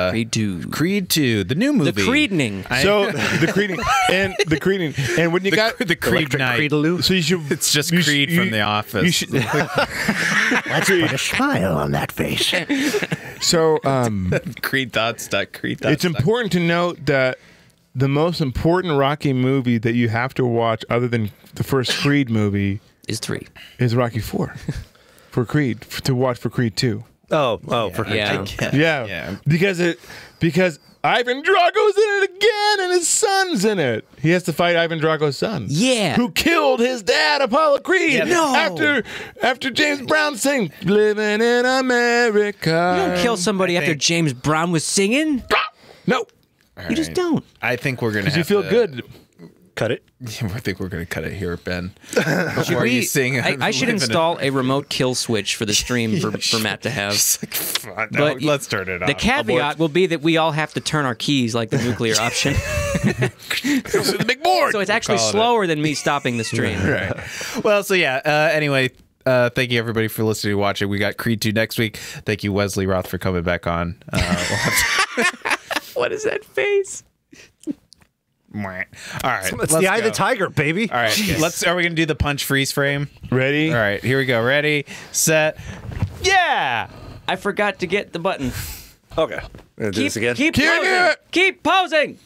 D: Creed 2.
B: Creed 2, the new movie.
D: The Creedning.
C: So the Creeding and when you got
B: The Creed
A: Electric
B: night.
A: Creedaloo.
C: so you should
B: It's just
C: you
B: Creed
C: should-
B: from
C: you-
B: The Office.
C: You should,
A: Let's put a smile on that face.
C: so
B: Creed thoughts.
C: it's important to note that the most important Rocky movie that you have to watch, other than the first Creed movie,
D: Is 3.
C: is Rocky 4 for Creed to watch for Creed 2.
A: Oh, for
D: Yeah.
C: Yeah, because Ivan Drago's in it again, and his son's in it. He has to fight Ivan Drago's son.
D: Yeah.
C: Who killed his dad, Apollo Creed?
B: Yeah,
D: no.
C: After James Brown sang "Living in America."
D: You don't kill somebody after
B: think-
D: James Brown was singing.
C: No,
D: You just don't.
B: I think we're going to
C: because you feel good.
A: Cut it.
B: I think we're going to cut it here, Ben. Before you sing,
D: I should install a remote kill switch for the stream for Matt to have. But
B: let's turn it on.
D: The caveat will be that we all have to turn our keys like the nuclear option.
C: The big board.
D: So it's actually
B: Call it.
D: slower than me stopping the stream.
B: Right. Well, so yeah. Anyway, thank you everybody for listening and watching. We got Creed 2 next week. Thank you, Wesley Roth, for coming back on. We'll have
D: What is that face?
B: All right.
A: It's
B: let's
A: the eye of
B: go.
A: the tiger, baby.
B: All right. Are we gonna do the punch freeze frame?
C: Ready?
B: All right. Here we go. Ready, set, yeah.
D: I forgot to get the button.
A: Okay. Gonna do this again.
D: Keep
C: Can't do
D: posing.
C: it.
D: Keep posing.